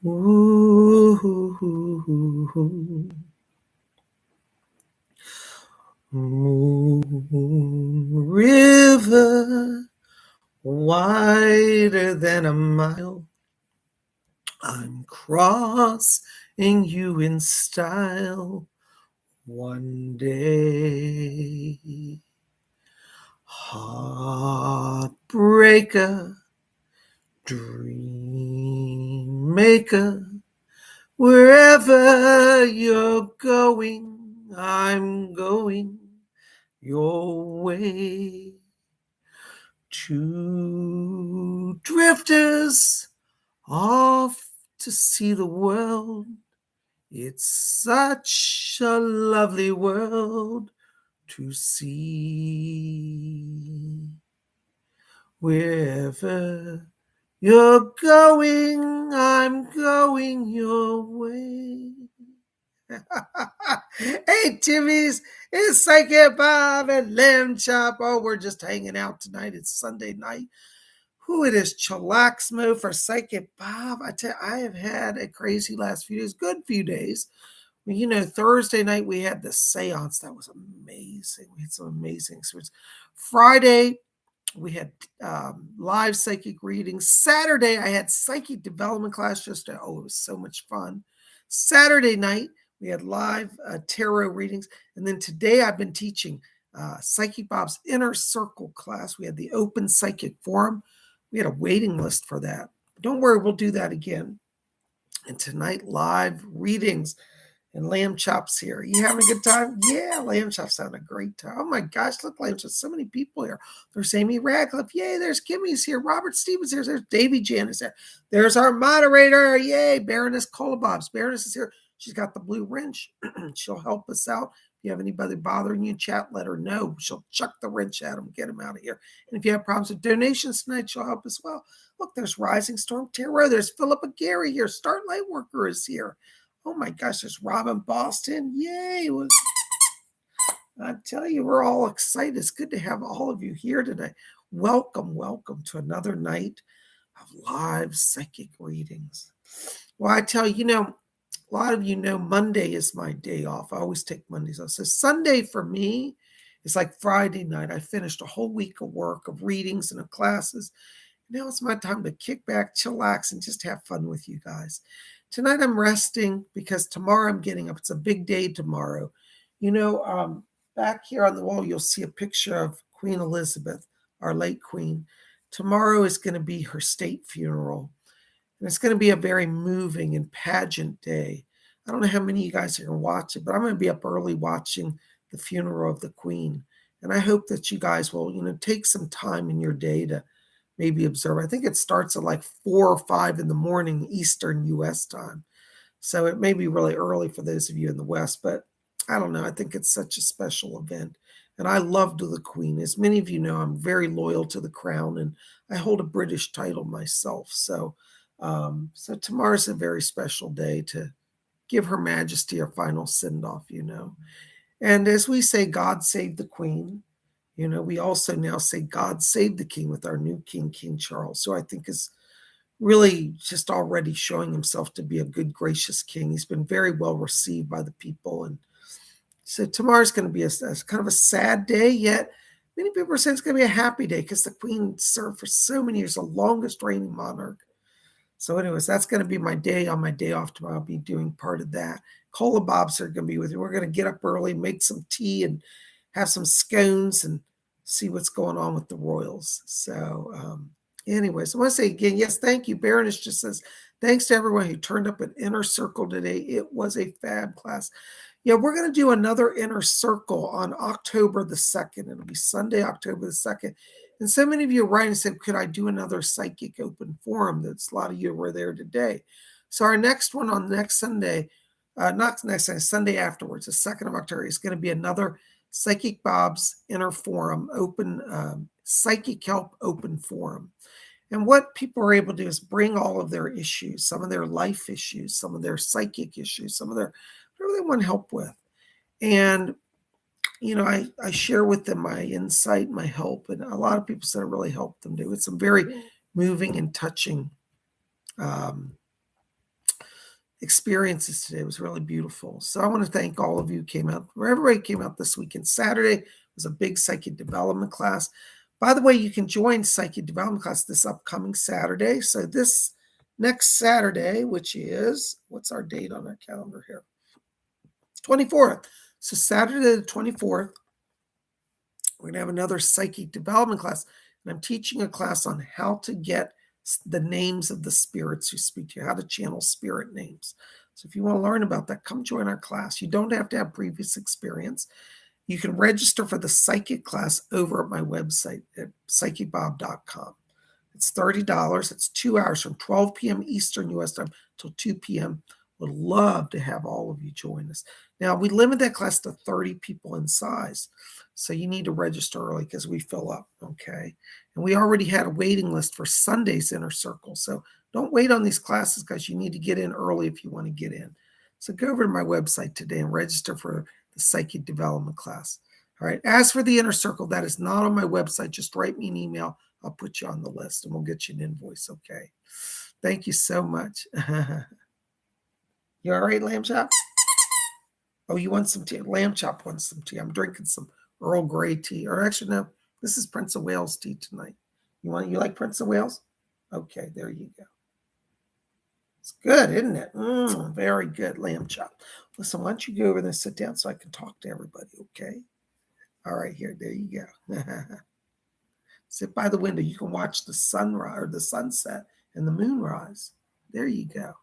Ooh, moon river wider than a mile. I'm crossing you in style one day. Heartbreaker, dream maker, wherever you're going, I'm going your way. Two drifters off to see the world. It's such a lovely world to see. Wherever you're going, I'm going your way. Hey, Timmies, it's Psychic Bob and Lamb Chop. Oh, we're just hanging out tonight. It's Sunday night. It is chillax mode for Psychic Bob. I tell you, I have had a crazy last few days, good few days. Thursday night we had the seance. That was amazing. We had some amazing experience. Friday, we had live psychic readings. Saturday, I had psychic development class. It was so much fun. Saturday night, we had live tarot readings. And then today, I've been teaching Psychic Bob's Inner Circle class. We had the open psychic forum. We had a waiting list for that. Don't worry, we'll do that again. And tonight, live readings. And Lamb Chop's here. You having a good time? Yeah, Lamb Chop's having a great time. Oh my gosh, look, Lamb Chop, so many people here. There's Amy Radcliffe. Yay, there's Kimmy's here. Robert Stevens here. There's Davy Janice there. There's our moderator. Yay, Baroness Colabobs. Baroness is here. She's got the blue wrench. She'll help us out. If you have anybody bothering you in chat, let her know. She'll chuck the wrench at them, get them out of here. And if you have problems with donations tonight, she'll help as well. Look, there's Rising Storm Tarot. There's Philippa Gary here. Start Lightworker is here. Oh my gosh, there's Robin Boston. Yay. I tell you, we're all excited. It's good to have all of you here today. Welcome to another night of live psychic readings. Well, I tell you, a lot of you know Monday is my day off. I always take Mondays off. So Sunday for me is like Friday night. I finished a whole week of work, of readings and of classes. Now it's my time to kick back, chillax, and just have fun with you guys. Tonight I'm resting because tomorrow I'm getting up. It's a big day tomorrow. Back here on the wall, you'll see a picture of Queen Elizabeth, our late queen. Tomorrow is going to be her state funeral. And it's going to be a very moving and pageant day. I don't know how many of you guys are going to watch it, but I'm going to be up early watching the funeral of the queen. And I hope that you guys will, take some time in your day to maybe observe. I think it starts at like 4 or 5 in the morning Eastern U.S. time. So it may be really early for those of you in the West, but I don't know. I think it's such a special event. And I love the Queen. As many of you know, I'm very loyal to the crown, and I hold a British title myself. So tomorrow's a very special day to give Her Majesty a final send-off, And as we say, God save the Queen, we also now say God save the King with our new King, King Charles, who I think is really just already showing himself to be a good, gracious king. He's been very well received by the people. And so tomorrow's going to be a kind of a sad day, yet many people are saying it's going to be a happy day because the Queen served for so many years, the longest reigning monarch. So anyways, that's going to be my day. On my day off tomorrow, I'll be doing part of that. Cola Bobs are going to be with you. We're going to get up early, make some tea, and have some scones and see what's going on with the royals. So anyways, I want to say again, yes, thank you. Baroness just says, thanks to everyone who turned up at Inner Circle today. It was a fab class. Yeah, we're going to do another Inner Circle on October the 2nd. It'll be Sunday, October the 2nd. And so many of you are writing and said, could I do another psychic open forum? That's a lot of you were there today. So our next one on next Sunday, not next Sunday, Sunday afterwards, the 2nd of October, is going to be another Psychic Bob's Inner Forum, open Psychic Help Open Forum. And what people are able to do is bring all of their issues, some of their life issues, some of their psychic issues, some of their whatever they want help with. And I share with them my insight, my help, and a lot of people said it really helped them do it. Some very moving and touching experiences today. It was really beautiful. So I want to thank all of you who came out. Everybody came out this weekend. Saturday was a big psychic development class. By the way, you can join psychic development class this upcoming Saturday. So this next Saturday, which is, what's our date on our calendar here? 24th. So Saturday the 24th, we're going to have another psychic development class. And I'm teaching a class on how to get the names of the spirits who speak to you, how to channel spirit names. So if you want to learn about that, come join our class. You don't have to have previous experience. You can register for the psychic class over at my website at PsychicBob.com. It's $30. It's 2 hours from 12 p.m. Eastern U.S. time till 2 p.m. Would love to have all of you join us. Now, we limit that class to 30 people in size. So you need to register early because we fill up, okay? And we already had a waiting list for Sunday's Inner Circle. So don't wait on these classes because you need to get in early if you want to get in. So go over to my website today and register for the Psychic Development class. All right. As for the Inner Circle, that is not on my website. Just write me an email. I'll put you on the list and we'll get you an invoice, okay? Thank you so much. You all right, Lamb Chop? Oh, you want some tea? Lamb Chop wants some tea. I'm drinking some Earl Grey tea. Or actually, no, this is Prince of Wales tea tonight. You like Prince of Wales? Okay, there you go. It's good, isn't it? Very good, Lamb Chop. Listen, why don't you go over there and sit down so I can talk to everybody, okay? All right, here, there you go. Sit by the window. You can watch the sunrise or the sunset and the moonrise. There you go.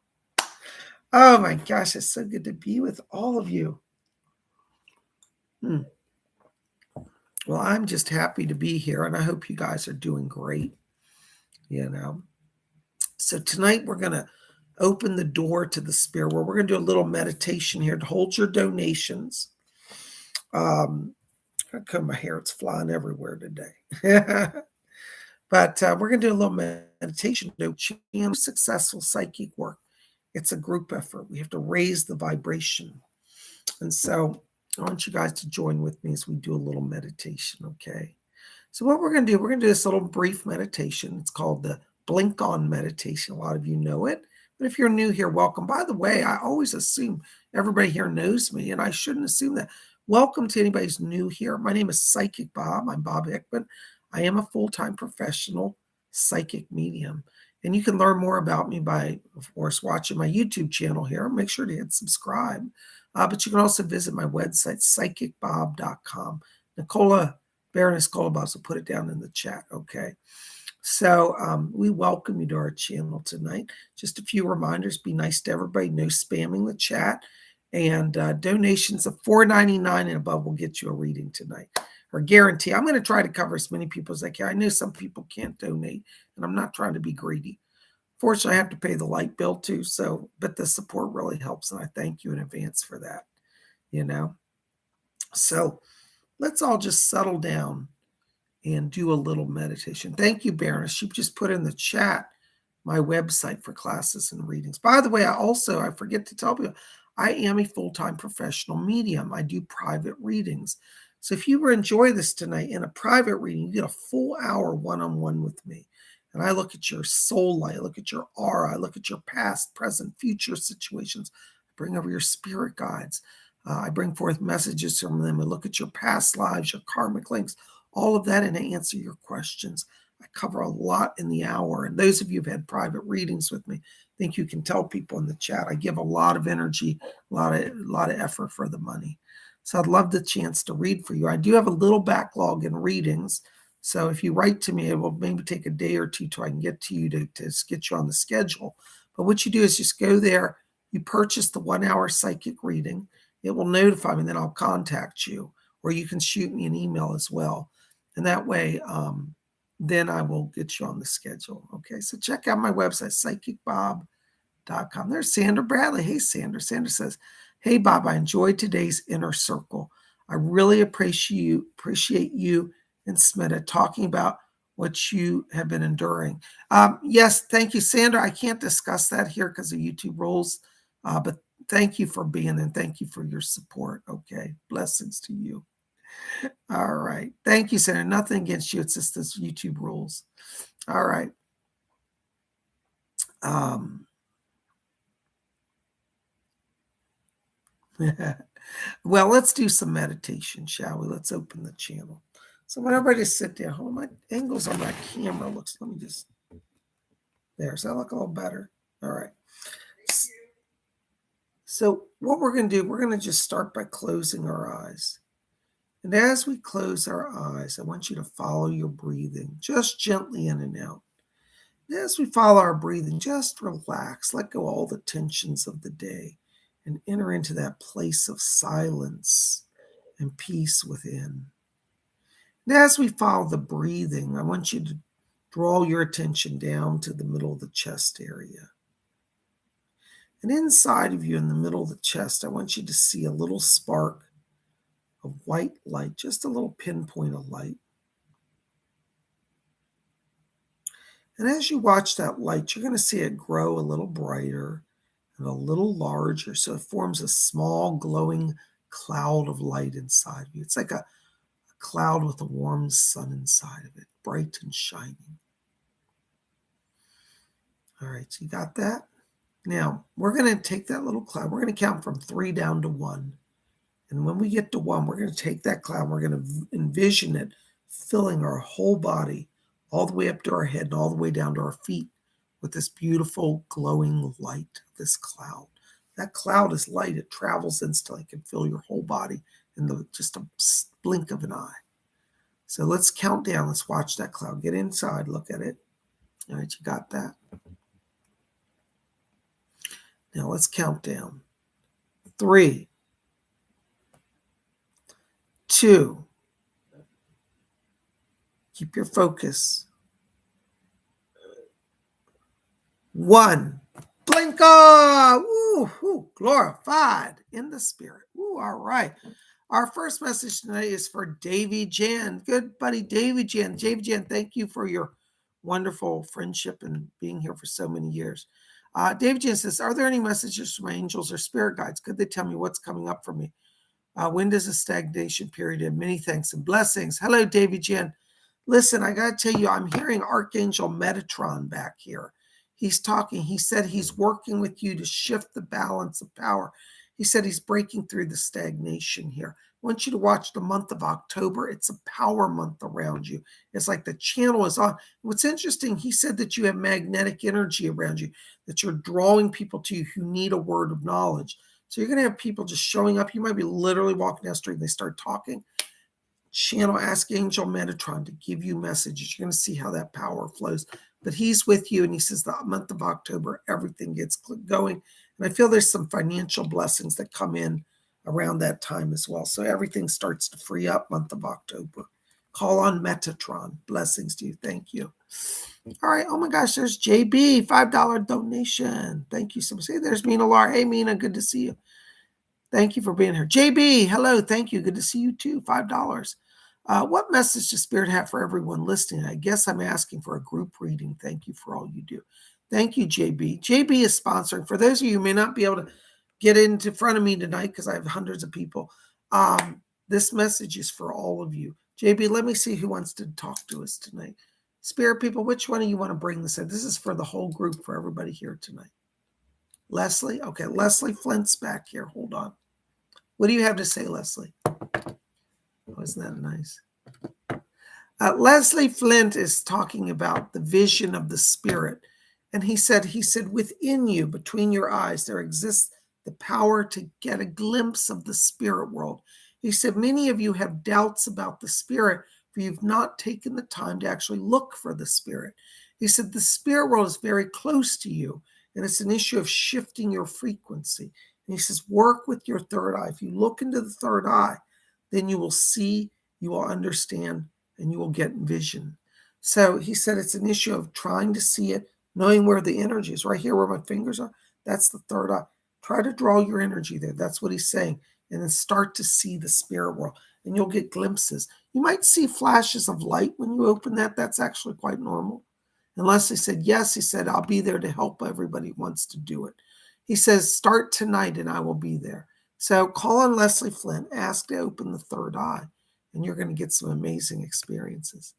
Oh my gosh, it's so good to be with all of you. Well, I'm just happy to be here, and I hope you guys are doing great. So tonight we're going to open the door to the spirit world. We're going to do a little meditation here to hold your donations. I comb my hair; it's flying everywhere today. But we're going to do a little meditation to channel successful psychic work. It's a group effort. We have to raise the vibration. And so I want you guys to join with me as we do a little meditation, okay? So what we're going to do this little brief meditation. It's called the Blink On meditation. A lot of you know it. But if you're new here, welcome. By the way, I always assume everybody here knows me, and I shouldn't assume that. Welcome to anybody who's new here. My name is Psychic Bob. I'm Bob Hickman. I am a full-time professional psychic medium. And you can learn more about me by, of course, watching my YouTube channel here. Make sure to hit subscribe. But you can also visit my website, PsychicBob.com. Baroness Colabos will put it down in the chat, okay? So we welcome you to our channel tonight. Just a few reminders. Be nice to everybody. No spamming the chat. And donations of $4.99 and above will get you a reading tonight. Or guarantee. I'm going to try to cover as many people as I can. I know some people can't donate, and I'm not trying to be greedy. Fortunately, I have to pay the light bill too. So, but the support really helps, and I thank you in advance for that. So let's all just settle down and do a little meditation. Thank you, Baroness. She just put in the chat my website for classes and readings. By the way, I forget to tell you, I am a full-time professional medium. I do private readings. So if you enjoy this tonight in a private reading, you get a full hour one-on-one with me. And I look at your soul light, I look at your aura, I look at your past, present, future situations. I bring over your spirit guides. I bring forth messages from them. I look at your past lives, your karmic links, all of that, and I answer your questions. I cover a lot in the hour. And those of you who've had private readings with me, I think you can tell people in the chat, I give a lot of energy, a lot of effort for the money. So I'd love the chance to read for you. I do have a little backlog in readings. So if you write to me, it will maybe take a day or two till I can get to you to get you on the schedule. But what you do is just go there, you purchase the 1 hour psychic reading. It will notify me, and then I'll contact you. Or you can shoot me an email as well. And that way, then I will get you on the schedule. Okay, so check out my website, PsychicBob.com. There's Sandra Bradley. Hey, Sandra. Sandra says, hey, Bob, I enjoyed today's Inner Circle. I really appreciate you and Smita talking about what you have been enduring. Yes, thank you, Sandra. I can't discuss that here because of YouTube rules, but thank you for being there. Thank you for your support. Okay, blessings to you. All right. Thank you, Sandra. Nothing against you. It's just this YouTube rules. All right. Well, let's do some meditation, shall we? Let's open the channel. So I want everybody to sit down. Hold on, my angles on my camera looks, let me just, there. Does that look a little better? All right. So what we're going to do, we're going to just start by closing our eyes. And as we close our eyes, I want you to follow your breathing, just gently in and out. And as we follow our breathing, just relax, let go all the tensions of the day, and enter into that place of silence and peace within. And as we follow the breathing, I want you to draw your attention down to the middle of the chest area. And inside of you, in the middle of the chest, I want you to see a little spark of white light, just a little pinpoint of light. And as you watch that light, you're going to see it grow a little brighter and a little larger. So it forms a small glowing cloud of light inside of you. It's like a cloud with a warm sun inside of it, bright and shining. All right, so you got that? Now, we're going to take that little cloud. We're going to count from 3 down to 1. And when we get to 1, we're going to take that cloud. We're going to envision it filling our whole body, all the way up to our head and all the way down to our feet with this beautiful glowing light, this cloud. That cloud is light. It travels instantly. It can fill your whole body in just a blink of an eye. So let's count down. Let's watch that cloud. Get inside. Look at it. All right, you got that? Now let's count down. 3, 2. Keep your focus. 1. Blink off. Woo, glorified in the spirit. Woo, all right. Our first message tonight is for Davy Jan. Good buddy, Davy Jan. Davy Jan, thank you for your wonderful friendship and being here for so many years. Davy Jan says, are there any messages from angels or spirit guides? Could they tell me what's coming up for me? When does the stagnation period end? Many thanks and blessings. Hello, Davy Jan. Listen, I got to tell you, I'm hearing Archangel Metatron back here. He's talking. He said he's working with you to shift the balance of power. He said he's breaking through the stagnation here. I want you to watch the month of October. It's a power month around you. It's like the channel is on. What's interesting, he said that you have magnetic energy around you, that you're drawing people to you who need a word of knowledge. So you're going to have people just showing up. You might be literally walking down the street and they start talking. Channel, ask Angel Metatron to give you messages. You're going to see how that power flows. But he's with you, and he says the month of October, everything gets going. And I feel there's some financial blessings that come in around that time as well. So everything starts to free up month of October. Call on Metatron. Blessings to you. Thank you. All right. Oh, my gosh. There's JB, $5 donation. Thank you so much. Hey, there's Mina Lar. Hey, Mina. Good to see you. Thank you for being here. JB, hello. Thank you. Good to see you too. $5. What message does Spirit have for everyone listening? I guess I'm asking for a group reading. Thank you for all you do. Thank you, JB. JB is sponsoring. For those of you who may not be able to get into front of me tonight because I have hundreds of people, this message is for all of you. JB, let me see who wants to talk to us tonight. Spirit people, which one of you want to bring this in? This is for the whole group, for everybody here tonight. Leslie? Okay, Leslie Flint's back here. Hold on. What do you have to say, Leslie? Oh, isn't that nice? Leslie Flint is talking about the vision of the spirit. And he said, within you, between your eyes, there exists the power to get a glimpse of the spirit world. He said, many of you have doubts about the spirit, for you've not taken the time to actually look for the spirit. He said, the spirit world is very close to you, and it's an issue of shifting your frequency. And he says, work with your third eye. If you look into the third eye, then you will see, you will understand, and you will get vision. So he said it's an issue of trying to see it, knowing where the energy is. Right here where my fingers are, that's the third eye. Try to draw your energy there. That's what he's saying. And then start to see the spirit world. And you'll get glimpses. You might see flashes of light when you open that. That's actually quite normal. And Leslie said, yes, he said, I'll be there to help everybody who wants to do it. He says, start tonight and I will be there. So call on Leslie Flint, ask to open the third eye, and you're going to get some amazing experiences.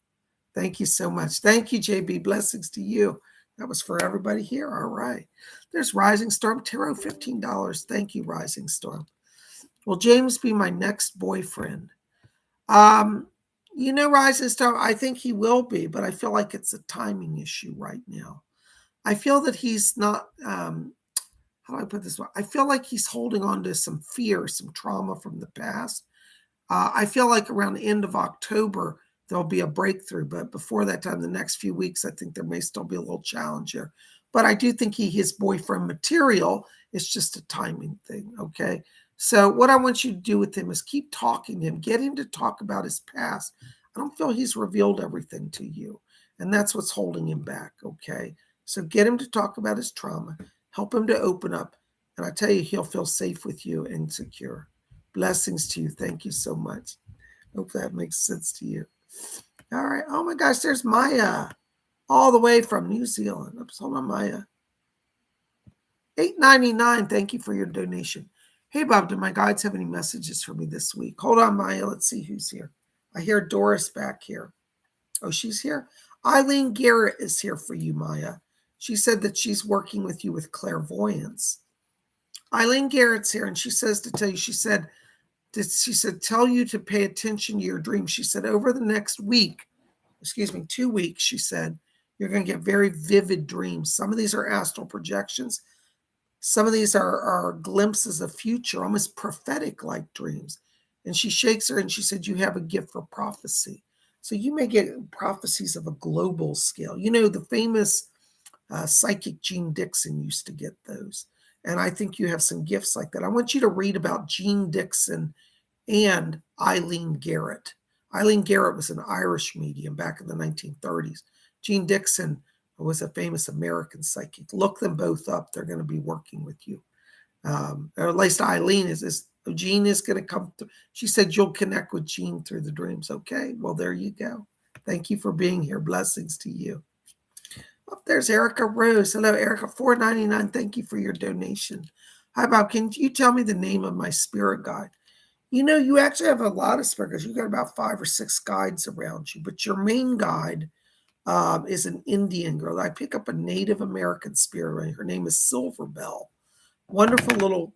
Thank you so much. Thank you, JB. Blessings to you. That was for everybody here. All right. There's Rising Storm Tarot, $15. Thank you, Rising Storm. Will James be my next boyfriend? Um, Rising Star, I think he will be, but I feel like it's a timing issue right now. I feel that he's not, how do I put this one? I feel like he's holding on to some fear, some trauma from the past. I feel like around the end of October, there'll be a breakthrough. But before that time, the next few weeks, I think there may still be a little challenge here. But I do think his boyfriend material. It's just a timing thing. Okay. So what I want you to do with him is keep talking to him, get him to talk about his past. I don't feel he's revealed everything to you. And that's what's holding him back. Okay. So get him to talk about his trauma, help him to open up. And I tell you, he'll feel safe with you and secure. Blessings to you. Thank you so much. Hope that makes sense to you. All right. Oh my gosh, there's Maya all the way from New Zealand. Oops, hold on, Maya. $8.99. Thank you for your donation. Hey, Bob, do my guides have any messages for me this week? Hold on, Maya. Let's see who's here. I hear Doris back here. Oh, she's here. Eileen Garrett is here for you, Maya. She said that she's working with you with clairvoyance. Eileen Garrett's here, and she says to tell you, she said, tell you to pay attention to your dreams. She said, over the next 2 weeks, she said, you're going to get very vivid dreams. Some of these are astral projections. Some of these are glimpses of future, almost prophetic-like dreams. And she shakes her and she said, you have a gift for prophecy. So you may get prophecies of a global scale. The famous psychic Jean Dixon used to get those. And I think you have some gifts like that. I want you to read about Jean Dixon and Eileen Garrett. Eileen Garrett was an Irish medium back in the 1930s. Jean Dixon was a famous American psychic. Look them both up. They're going to be working with you. Or at least Eileen is. Jean is going to come through. She said you'll connect with Jean through the dreams. Okay, well, there you go. Thank you for being here. Blessings to you. Oh, there's Erica Rose. Hello, Erica. $4.99. Thank you for your donation. Hi, Bob. Can you tell me the name of my spirit guide? You actually have a lot of spirit guides. You got about 5 or 6 guides around you, but your main guide is an Indian girl. I pick up a Native American spirit. Her name is Silver Bell. Wonderful little,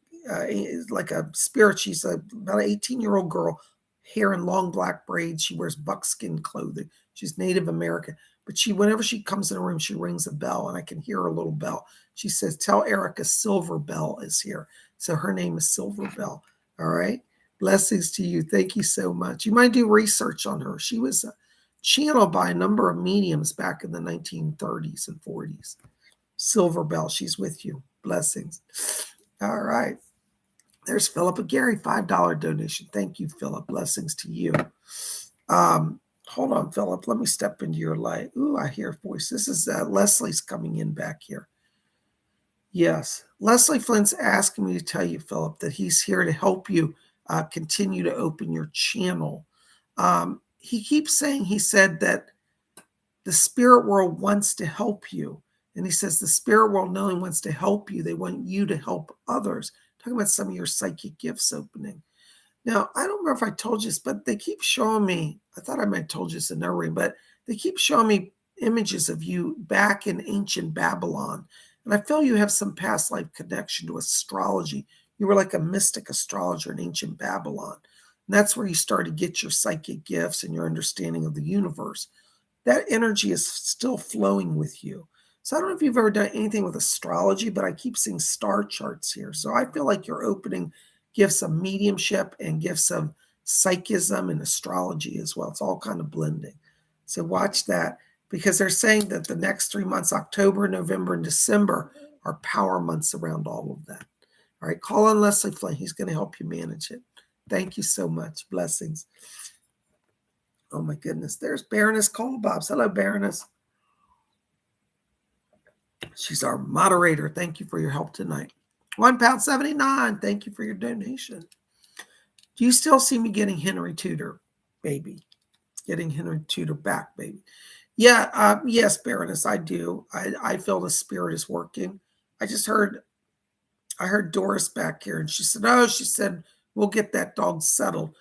like a spirit. She's about an 18-year-old girl, hair in long black braids. She wears buckskin clothing. She's Native American. But whenever she comes in a room, she rings a bell, and I can hear her little bell. She says, tell Erica Silver Bell is here. So her name is Silver Bell. All right. Blessings to you. Thank you so much. You might do research on her. She was channeled by a number of mediums back in the 1930s and 40s. Silver Bell, she's with you. Blessings. All right. There's Philip Gary, $5 donation. Thank you, Philip. Blessings to you. Hold on, Philip. Let me step into your light. Ooh, I hear a voice. This is Leslie's coming in back here. Yes. Leslie Flynn's asking me to tell you, Philip, that he's here to help you continue to open your channel. He keeps saying, he said that the spirit world wants to help you. And he says the spirit world not only wants to help you, they want you to help others. Talking about some of your psychic gifts opening. Now, I don't remember if I told you this, but they keep showing me, I thought I might have told you this in no ring, but they keep showing me images of you back in ancient Babylon. And I feel you have some past life connection to astrology. You were like a mystic astrologer in ancient Babylon. And that's where you start to get your psychic gifts and your understanding of the universe. That energy is still flowing with you. So I don't know if you've ever done anything with astrology, but I keep seeing star charts here. So I feel like you're opening gifts of mediumship and gifts of psychism and astrology as well. It's all kind of blending. So watch that, because they're saying that the next 3 months, October, November, and December, are power months around all of that. All right, call on Leslie Flynn. He's going to help you manage it. Thank you so much. Blessings. Oh my goodness. There's Baroness Colbobs. Hello, Baroness. She's our moderator. Thank you for your help tonight. £1.79. Thank you for your donation. Do you still see me getting Henry Tudor, baby? Getting Henry Tudor back, baby. Yeah, yes, Baroness, I do. I feel the spirit is working. I heard Doris back here, and she said, we'll get that dog settled.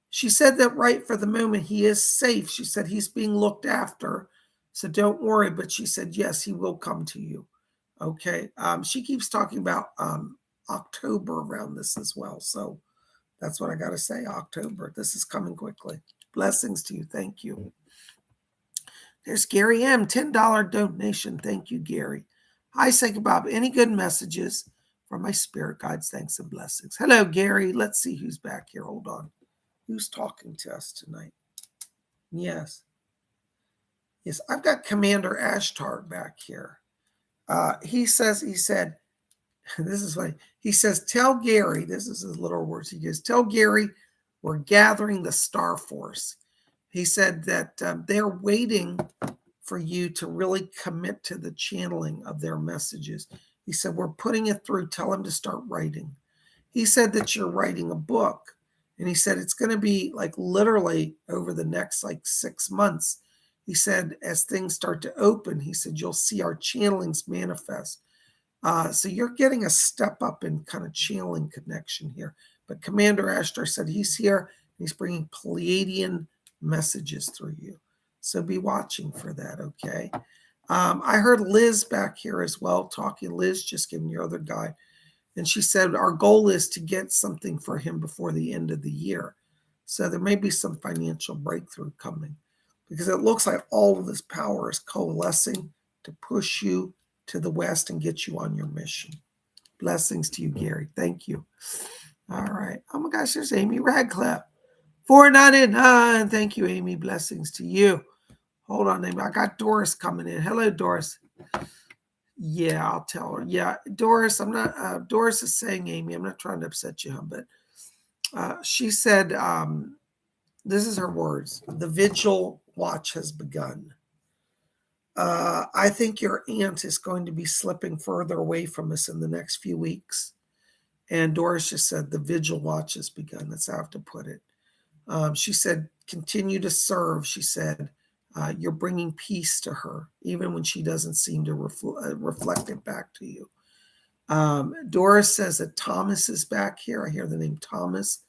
She said that right for the moment, he is safe. She said he's being looked after, so don't worry. But she said, yes, he will come to you. Okay. She keeps talking about October around this as well. So That's what I got to say. October. This is coming quickly. Blessings to you. Thank you. There's Gary M. $10 donation. Thank you, Gary. Hi, Psychic Bob. Any good messages from my spirit guides? Thanks and blessings. Hello, Gary. Let's see who's back here. Hold on. Who's talking to us tonight? Yes. Yes, I've got Commander Ashtar back here. He said, this is funny. He says, tell Gary, this is his little words. He goes, tell Gary we're gathering the Star Force. He said that they're waiting for you to really commit to the channeling of their messages. He said, we're putting it through. Tell him to start writing. He said that you're writing a book. And he said, it's going to be like literally over the next like 6 months. He said, as things start to open, he said, you'll see our channelings manifest. So you're getting a step up in kind of channeling connection here. But Commander Ashtar said he's here. He's bringing Pleiadian messages through you. So be watching for that, okay? I heard Liz back here as well talking. Liz, just giving your other guy. And she said, our goal is to get something for him before the end of the year. So there may be some financial breakthrough coming because it looks like all of this power is coalescing to push you to the West and get you on your mission. Blessings to you, Gary. Thank you. All right. Oh my gosh, there's Amy Radcliffe. $4.99. Thank you, Amy. Blessings to you. Hold on, Amy. I got Doris coming in. Hello, Doris. Yeah, I'll tell her. Yeah, Doris, I'm not, Doris is saying, Amy, I'm not trying to upset you, but she said, this is her words, the vigil watch has begun. I think your aunt is going to be slipping further away from us in the next few weeks. And Doris just said, the vigil watch has begun. That's how I have to put it. She said, continue to serve. She said, you're bringing peace to her, even when she doesn't seem to reflect it back to you. Doris says that Thomas is back here. I hear the name Thomas.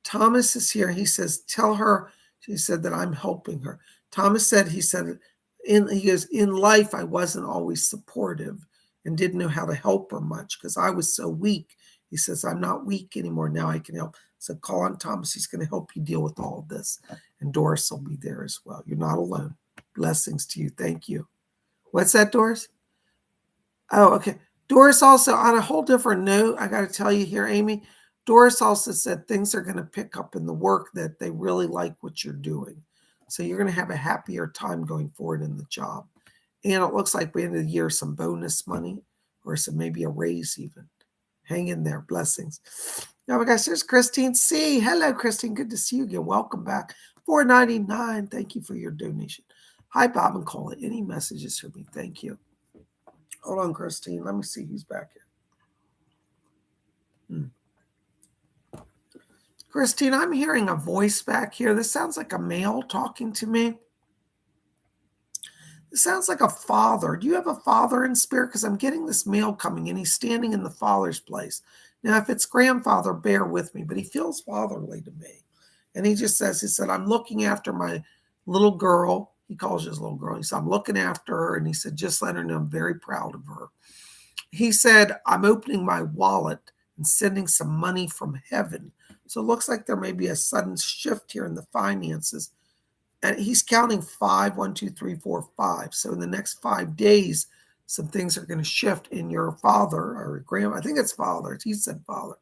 Thomas is here. He says, tell her, she said that I'm helping her. Thomas said, he goes, in life, I wasn't always supportive and didn't know how to help her much because I was so weak. He says, I'm not weak anymore. Now I can help. So call on Thomas. He's going to help you deal with all of this. And Doris will be there as well. You're not alone. Blessings to you. Thank you. What's that, Doris? Oh, okay. Doris also, on a whole different note, I got to tell you here, Amy, Doris also said things are going to pick up in the work, that they really like what you're doing. So you're going to have a happier time going forward in the job. And it looks like by the end of the year, some bonus money or some maybe a raise even. Hang in there. Blessings. Oh my gosh, there's Christine C. Hello, Christine. Good to see you again. Welcome back. $4.99. Thank you for your donation. Hi, Bob and Cola. Any messages for me? Thank you. Hold on, Christine. Let me see who's back here. Christine, I'm hearing a voice back here. This sounds like a male talking to me. It sounds like a father. Do you have a father in spirit? Because I'm getting this male coming in. He's standing in the father's place. Now, if it's grandfather, bear with me, but he feels fatherly to me. And he just says, he said, I'm looking after my little girl. He calls his little girl. He said, I'm looking after her. And he said, just let her know I'm very proud of her. He said, I'm opening my wallet and sending some money from heaven. So it looks like there may be a sudden shift here in the finances. And he's counting 5, 1, 2, 3, 4, 5. So in the next 5 days, some things are going to shift in your father or grandma. I think it's father. He said father.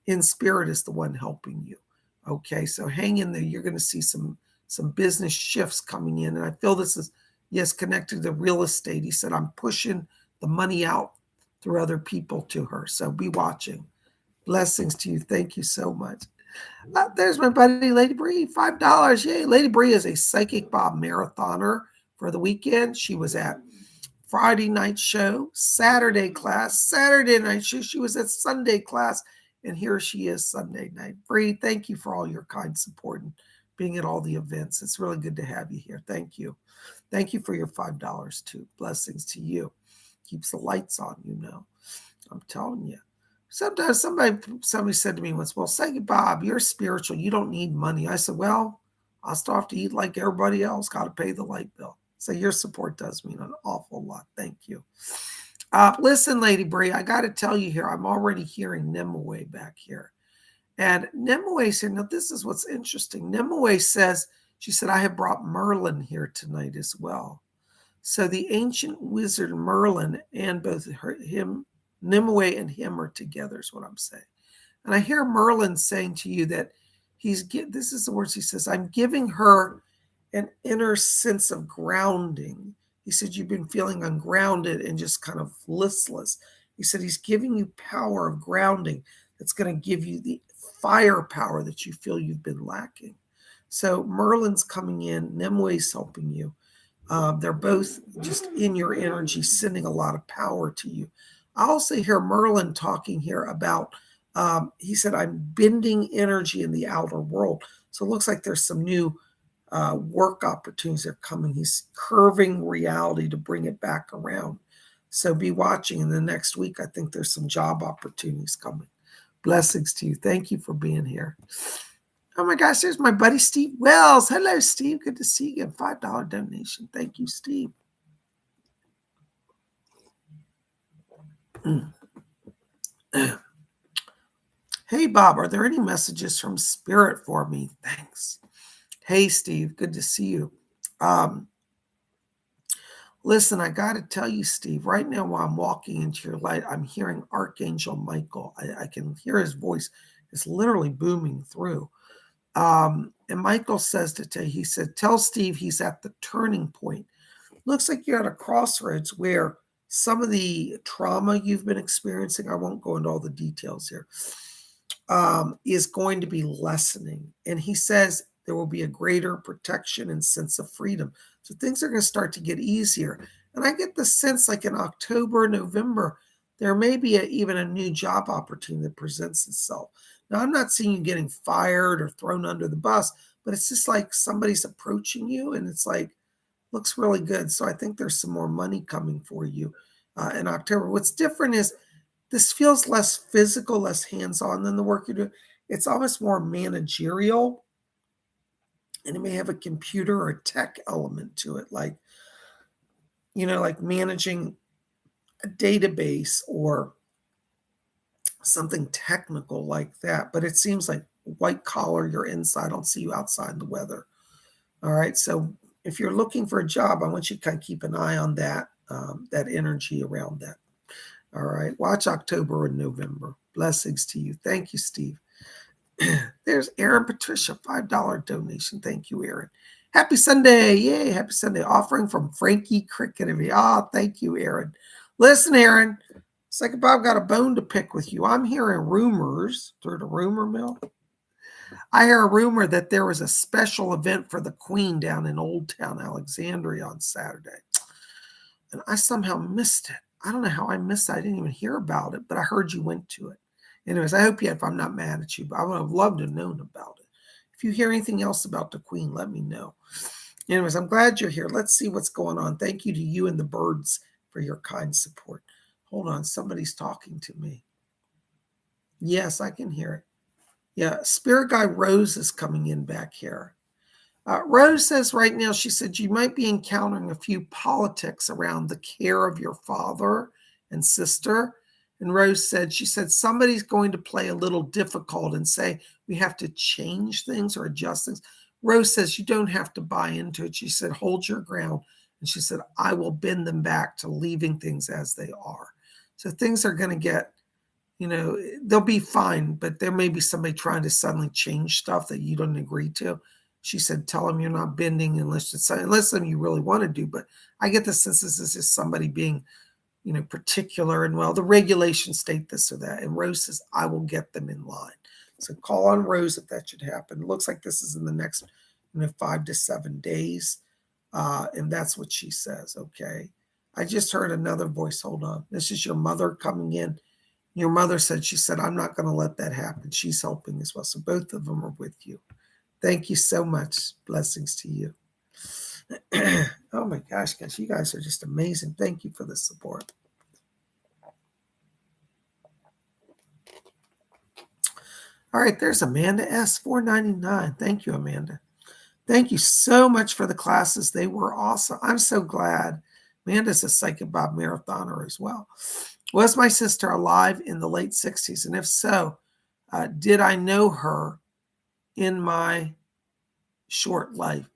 In spirit is the one helping you. Okay, so hang in there. You're going to see some business shifts coming in. And I feel this is, yes, connected to real estate. He said, I'm pushing the money out through other people to her. So be watching. Blessings to you. Thank you so much. There's my buddy, Lady Bree, $5. Yay. Lady Bree is a Psychic Bob marathoner for the weekend. She was at Friday night show, Saturday class, Saturday night show. She was at Sunday class, and here she is Sunday night. Bree, thank you for all your kind support and being at all the events. It's really good to have you here. Thank you. Thank you for your $5 too. Blessings to you. Keeps the lights on, you know. I'm telling you. Sometimes somebody said to me once, well, Psychic Bob, you're spiritual. You don't need money. I said, well, I still have to eat like everybody else. Got to pay the light bill. So your support does mean an awful lot. Thank you. Listen, Lady Bree, I got to tell you here, I'm already hearing Nimue back here. And Nimue said, now this is what's interesting. Nimue says, she said, I have brought Merlin here tonight as well. So the ancient wizard Merlin and both Nimue and him are together is what I'm saying. And I hear Merlin saying to you that this is the words he says, I'm giving her an inner sense of grounding. He said, you've been feeling ungrounded and just kind of listless. He said, he's giving you power of grounding that's going to give you the firepower that you feel you've been lacking. So Merlin's coming in, Nimue's helping you. They're both just in your energy, sending a lot of power to you. I also hear Merlin talking here about, he said, I'm bending energy in the outer world. So it looks like there's some new work opportunities that are coming. He's curving reality to bring it back around. So be watching in the next week. I think there's some job opportunities coming. Blessings to you. Thank you for being here. Oh my gosh, there's my buddy Steve Wells. Hello, Steve. Good to see you. $5 donation. Thank you, Steve. Hey, Bob, are there any messages from Spirit for me? Thanks. Hey, Steve. Good to see you. Listen, I got to tell you, Steve, right now while I'm walking into your light, I'm hearing Archangel Michael. I can hear his voice. It's literally booming through. And Michael says he said, tell Steve he's at the turning point. Looks like you're at a crossroads where some of the trauma you've been experiencing, I won't go into all the details here, is going to be lessening. And he says there will be a greater protection and sense of freedom. So things are going to start to get easier. And I get the sense like in October, November, there may be even a new job opportunity that presents itself. Now, I'm not seeing you getting fired or thrown under the bus, but it's just like somebody's approaching you and it's like, looks really good. So I think there's some more money coming for you in October. What's different is this feels less physical, less hands-on than the work you do. It's almost more managerial, and it may have a computer or a tech element to it, like, like managing a database or something technical like that. But it seems like white collar, you're inside. I don't see you outside in the weather. All right. So if you're looking for a job, I want you to kind of keep an eye on that, that energy around that. All right. Watch October and November. Blessings to you. Thank you, Steve. There's Aaron Patricia, $5 donation. Thank you, Aaron. Happy Sunday. Yay. Happy Sunday. Offering from Frankie Cricket. Thank you, Aaron. Listen, Aaron. Psychic Bob got a bone to pick with you. I'm hearing rumors through the rumor mill. I hear a rumor that there was a special event for the Queen down in Old Town Alexandria on Saturday. And I somehow missed it. I don't know how I missed it. I didn't even hear about it, but I heard you went to it. Anyways, I hope you have, I'm not mad at you, but I would have loved to have known about it. If you hear anything else about the Queen, let me know. Anyways, I'm glad you're here. Let's see what's going on. Thank you to you and the birds for your kind support. Hold on, somebody's talking to me. Yes, I can hear it. Yeah, Spirit Guy Rose is coming in back here. Rose says right now, she said, you might be encountering a few politics around the care of your father and sister. And Rose said, she said, somebody's going to play a little difficult and say, we have to change things or adjust things. Rose says, you don't have to buy into it. She said, hold your ground. And she said, I will bend them back to leaving things as they are. So things are going to get, they'll be fine, but there may be somebody trying to suddenly change stuff that you don't agree to. She said, tell them you're not bending unless something you really want to do. But I get the sense this is just somebody being, particular and, well, the regulations state this or that. And Rose says, I will get them in line. So call on Rose if that should happen. It looks like this is in the next 5 to 7 days. And that's what she says. Okay. I just heard another voice. Hold on. This is your mother coming in. Your mother said, she said, I'm not going to let that happen. She's helping as well. So both of them are with you. Thank you so much. Blessings to you. Oh my gosh, guys, you guys are just amazing. Thank you for the support. All right, there's Amanda S. $4.99. Thank you, Amanda. Thank you so much for the classes. They were awesome. I'm so glad. Amanda's a Psychic Bob marathoner as well. Was my sister alive in the late 60s? And if so, Did I know her in my short life?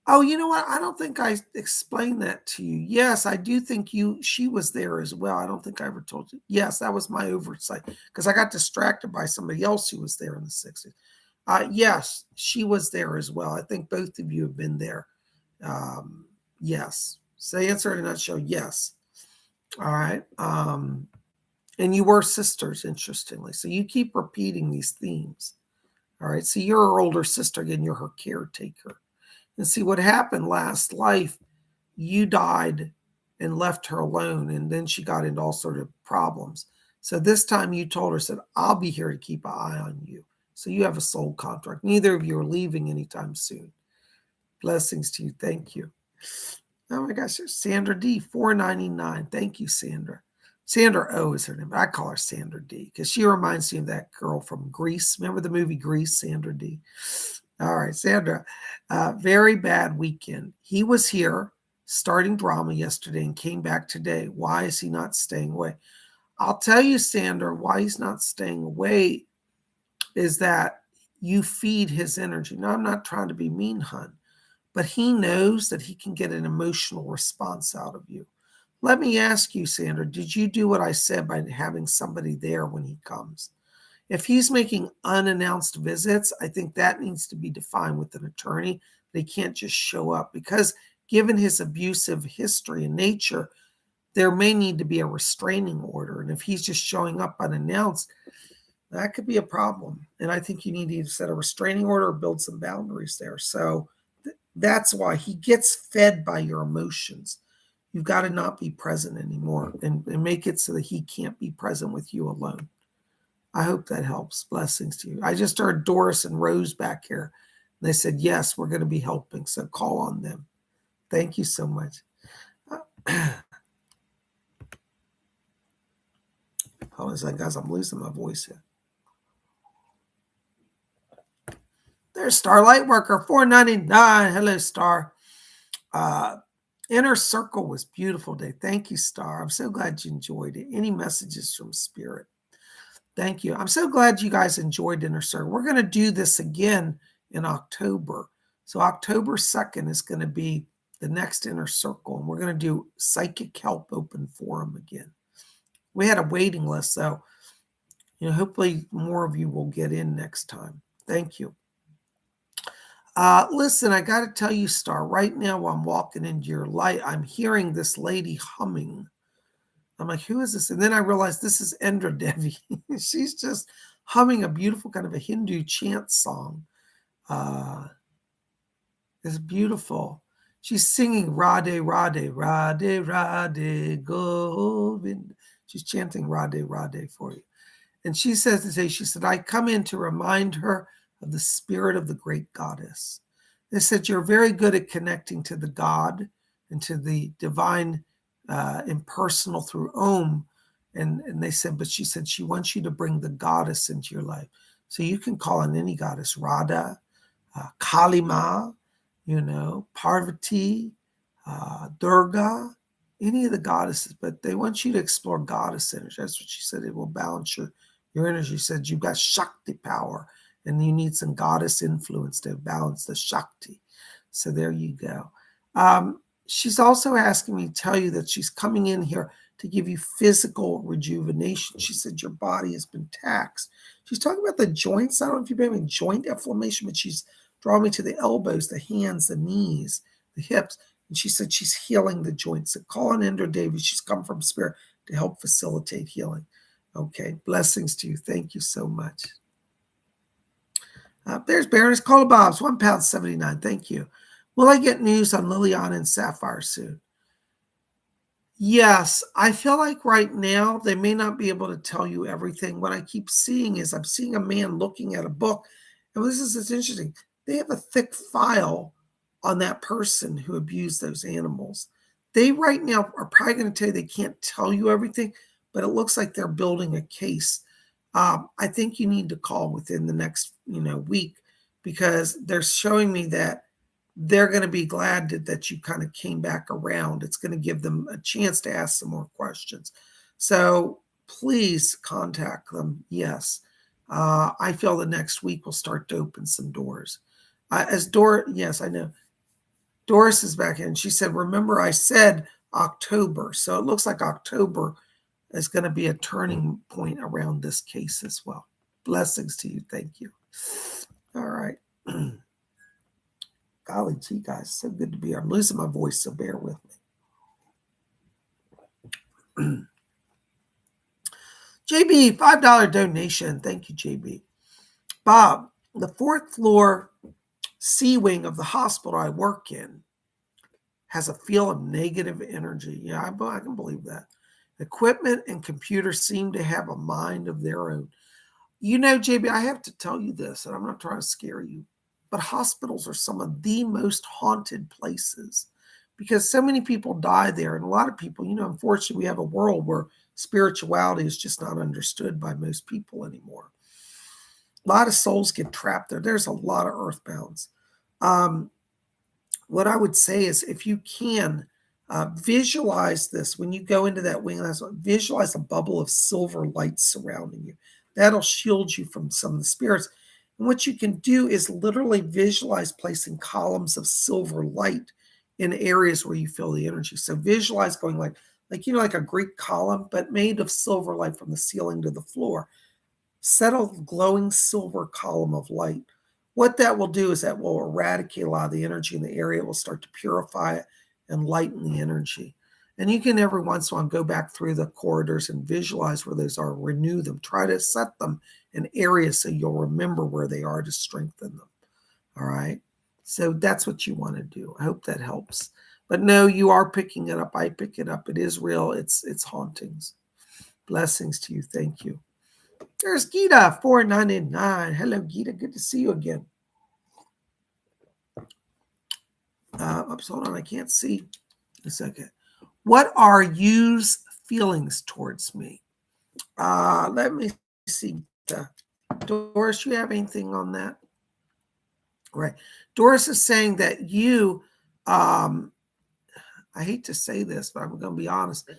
Oh, you know what? I don't think I explained that to you. Yes, I do think she was there as well. I don't think I ever told you. Yes, that was my oversight because I got distracted by somebody else who was there in the 60s. Yes, she was there as well. I think both of you have been there. Yes. So the answer in a nutshell, yes. All right. And you were sisters, interestingly. So you keep repeating these themes. All right. So you're her older sister, again, you're her caretaker. And see what happened last life, you died and left her alone. And then she got into all sort of problems. So this time you told her, said, I'll be here to keep an eye on you. So you have a soul contract. Neither of you are leaving anytime soon. Blessings to you. Thank you. Oh my gosh, there's Sandra D, $4.99. Thank you, Sandra. Sandra O is her name, but I call her Sandra D because she reminds me of that girl from Grease. Remember the movie Grease, Sandra D? All right, Sandra. Very bad weekend. He was here starting drama yesterday and came back today. Why is he not staying away? I'll tell you, Sandra, why he's not staying away is that you feed his energy. Now, I'm not trying to be mean, hun, but he knows that he can get an emotional response out of you. Let me ask you, Sandra, did you do what I said by having somebody there when he comes? If he's making unannounced visits, I think that needs to be defined with an attorney. They can't just show up because given his abusive history and nature, there may need to be a restraining order. And if he's just showing up unannounced, that could be a problem. And I think you need to set a restraining order or build some boundaries there. So that's why he gets fed by your emotions. You've got to not be present anymore and make it so that he can't be present with you alone. I hope that helps. Blessings to you. I just heard Doris and Rose back here. They said, yes, we're going to be helping. So call on them. Thank you so much. Hold on a second, guys. I'm losing my voice here. There's Starlight Worker, $4.99. Hello, Star. Inner Circle was beautiful day. Thank you, Star. I'm so glad you enjoyed it. Any messages from Spirit? Thank you. I'm so glad you guys enjoyed Inner Circle. We're going to do this again in October. So October 2nd is going to be the next Inner Circle, and we're going to do Psychic Help Open Forum again. We had a waiting list, so hopefully more of you will get in next time. Thank you. Listen, I got to tell you, Star, right now while I'm walking into your light, I'm hearing this lady humming. I'm like, who is this? And then I realized this is Endra Devi. She's just humming a beautiful kind of a Hindu chant song. It's beautiful. She's singing Radhe, Radhe, Radhe, Radhe, Govind. She's chanting Radhe, Radhe for you. And she says today, she said, I come in to remind her of the spirit of the great goddess. They said, you're very good at connecting to the God and to the divine impersonal through Om. And they said, but she said, she wants you to bring the goddess into your life. So you can call on any goddess, Radha, Kali Ma, Parvati, Durga, any of the goddesses, but they want you to explore goddess energy. That's what she said. It will balance your energy. She said you've got Shakti power and you need some goddess influence to balance the Shakti. So there you go. She's also asking me to tell you that she's coming in here to give you physical rejuvenation. She said your body has been taxed. She's talking about the joints. I don't know if you've been having joint inflammation, but she's drawing me to the elbows, the hands, the knees, the hips. And she said she's healing the joints. So call on Endra Devi. She's come from Spirit to help facilitate healing. Okay, blessings to you. Thank you so much. There's Baroness Cola Bob's, £1.79. Thank you. Will I get news on Liliana and Sapphire soon? Yes, I feel like right now they may not be able to tell you everything. What I keep seeing is I'm seeing a man looking at a book. And this is interesting. They have a thick file on that person who abused those animals. They right now are probably going to tell you they can't tell you everything, but it looks like they're building a case. I think you need to call within the next week because they're showing me that they're going to be glad that you kind of came back around. It's going to give them a chance to ask some more questions. So please contact them. Yes. I feel the next week will start to open some doors. Yes, I know. Doris is back in. She said, remember I said October. So it looks like October is going to be a turning point around this case as well. Blessings to you. Thank you. All right. Golly gee, guys, so good to be here. I'm losing my voice, so bear with me. JB, $5 donation. Thank you, JB. Bob, the 4th floor C wing of the hospital I work in has a feel of negative energy. Yeah, I can believe that. Equipment and computers seem to have a mind of their own. You know, JB, I have to tell you this, and I'm not trying to scare you, but hospitals are some of the most haunted places because so many people die there. And a lot of people, unfortunately, we have a world where spirituality is just not understood by most people anymore. A lot of souls get trapped there. There's a lot of earthbounds. What I would say is if you can visualize this, when you go into that wing, visualize a bubble of silver light surrounding you. That'll shield you from some of the spirits. And what you can do is literally visualize placing columns of silver light in areas where you feel the energy. So visualize going like a Greek column, but made of silver light from the ceiling to the floor. Set a glowing silver column of light. What that will do is that will eradicate a lot of the energy in the area. It will start to purify it and lighten the energy. And you can every once in a while go back through the corridors and visualize where those are, renew them. Try to set them in areas so you'll remember where they are to strengthen them. All right? So that's what you want to do. I hope that helps. But no, you are picking it up. I pick it up. It is real. It's hauntings. Blessings to you. Thank you. There's Gita, $4.99. Hello, Gita. Good to see you again. Oops, hold on. I can't see. A second. What are you's feelings towards me? Let me see. Doris, you have anything on that? Right. Doris is saying that you, I hate to say this, but I'm going to be honest.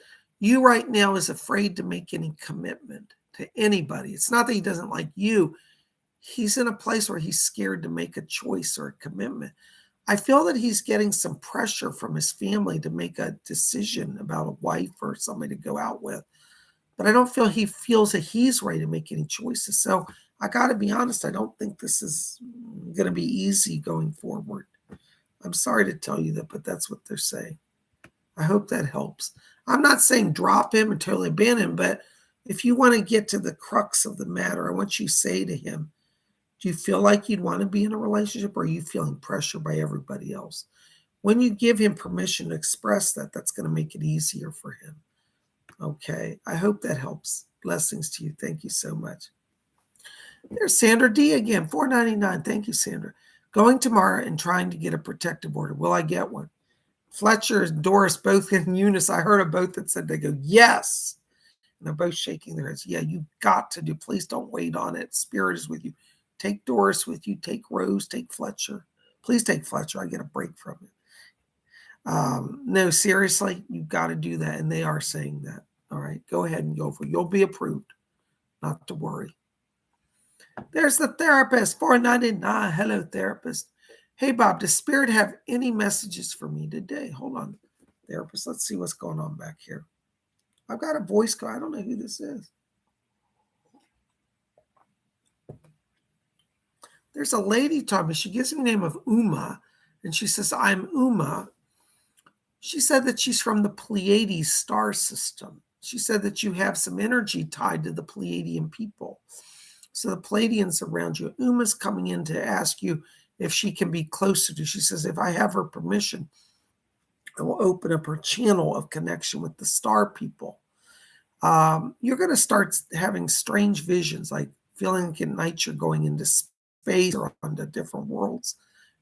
You right now is afraid to make any commitment to anybody. It's not that he doesn't like you. He's in a place where he's scared to make a choice or a commitment. I feel that he's getting some pressure from his family to make a decision about a wife or somebody to go out with. But I don't feel he feels that he's ready to make any choices. So I got to be honest, I don't think this is going to be easy going forward. I'm sorry to tell you that, but that's what they're saying. I hope that helps. I'm not saying drop him and totally abandon him, but if you want to get to the crux of the matter, I want you to say to him, do you feel like you'd want to be in a relationship, or are you feeling pressure by everybody else? When you give him permission to express that, that's going to make it easier for him. Okay. I hope that helps. Blessings to you. Thank you so much. There's Sandra D again, $4.99. Thank you, Sandra. Going tomorrow and trying to get a protective order. Will I get one? Fletcher and Doris both in unison. I heard of both that said they go, yes. And they're both shaking their heads. Yeah, you got to do. Please don't wait on it. Spirit is with you. Take Doris with you. Take Rose. Take Fletcher. Please take Fletcher. I get a break from it. No, seriously, you've got to do that. And they are saying that. All right, go ahead and go for it. You'll be approved. Not to worry. There's the therapist, $4.99. Hello, therapist. Hey, Bob, does Spirit have any messages for me today? Hold on, therapist. Let's see what's going on back here. I've got a voice call. I don't know who this is. There's a lady talking to me. She gives me the name of Uma, and she says, I'm Uma. She said that she's from the Pleiades star system. She said that you have some energy tied to the Pleiadian people. So the Pleiadians around you. Uma's coming in to ask you if she can be closer to. She says, if I have her permission, I will open up her channel of connection with the star people. You're going to start having strange visions, like feeling like at night you're going into space or onto different worlds.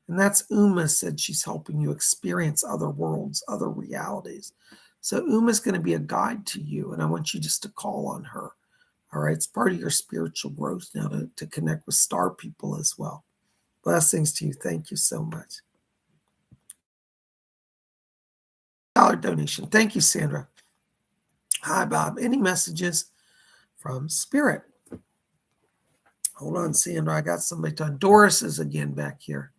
And that's Uma said she's helping you experience other worlds, other realities. So Uma's going to be a guide to you, and I want you just to call on her. All right, it's part of your spiritual growth now to connect with star people as well. Blessings to you. Thank you so much. $1 donation. Thank you, Sandra. Hi, Bob. Any messages from Spirit? Hold on, Sandra. I got somebody talking. Doris is again back here.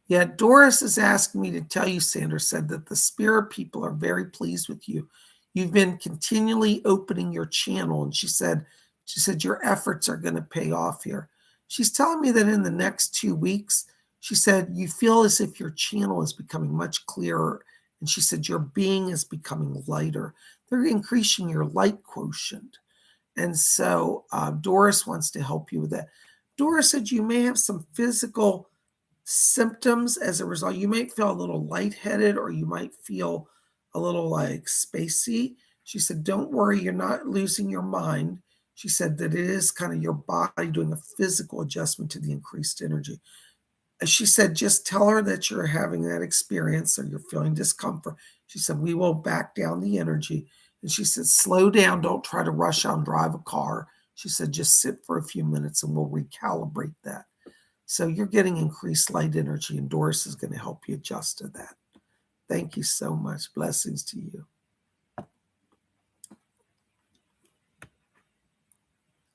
Yeah, Doris is asking me to tell you, Sandra said, that the spirit people are very pleased with you. You've been continually opening your channel, and she said your efforts are going to pay off here. She's telling me that in the next 2 weeks, she said you feel as if your channel is becoming much clearer, and she said your being is becoming lighter. They're increasing your light quotient. And so Doris wants to help you with that. Doris said you may have some physical symptoms as a result. You might feel a little lightheaded, or you might feel a little like spacey. She said, don't worry, you're not losing your mind. She said that it is kind of your body doing a physical adjustment to the increased energy. And she said, just tell her that you're having that experience or you're feeling discomfort. She said, we will back down the energy. And she said, slow down. Don't try to rush out and drive a car. She said, just sit for a few minutes and we'll recalibrate that. So you're getting increased light energy, and Doris is going to help you adjust to that. Thank you so much. Blessings to you.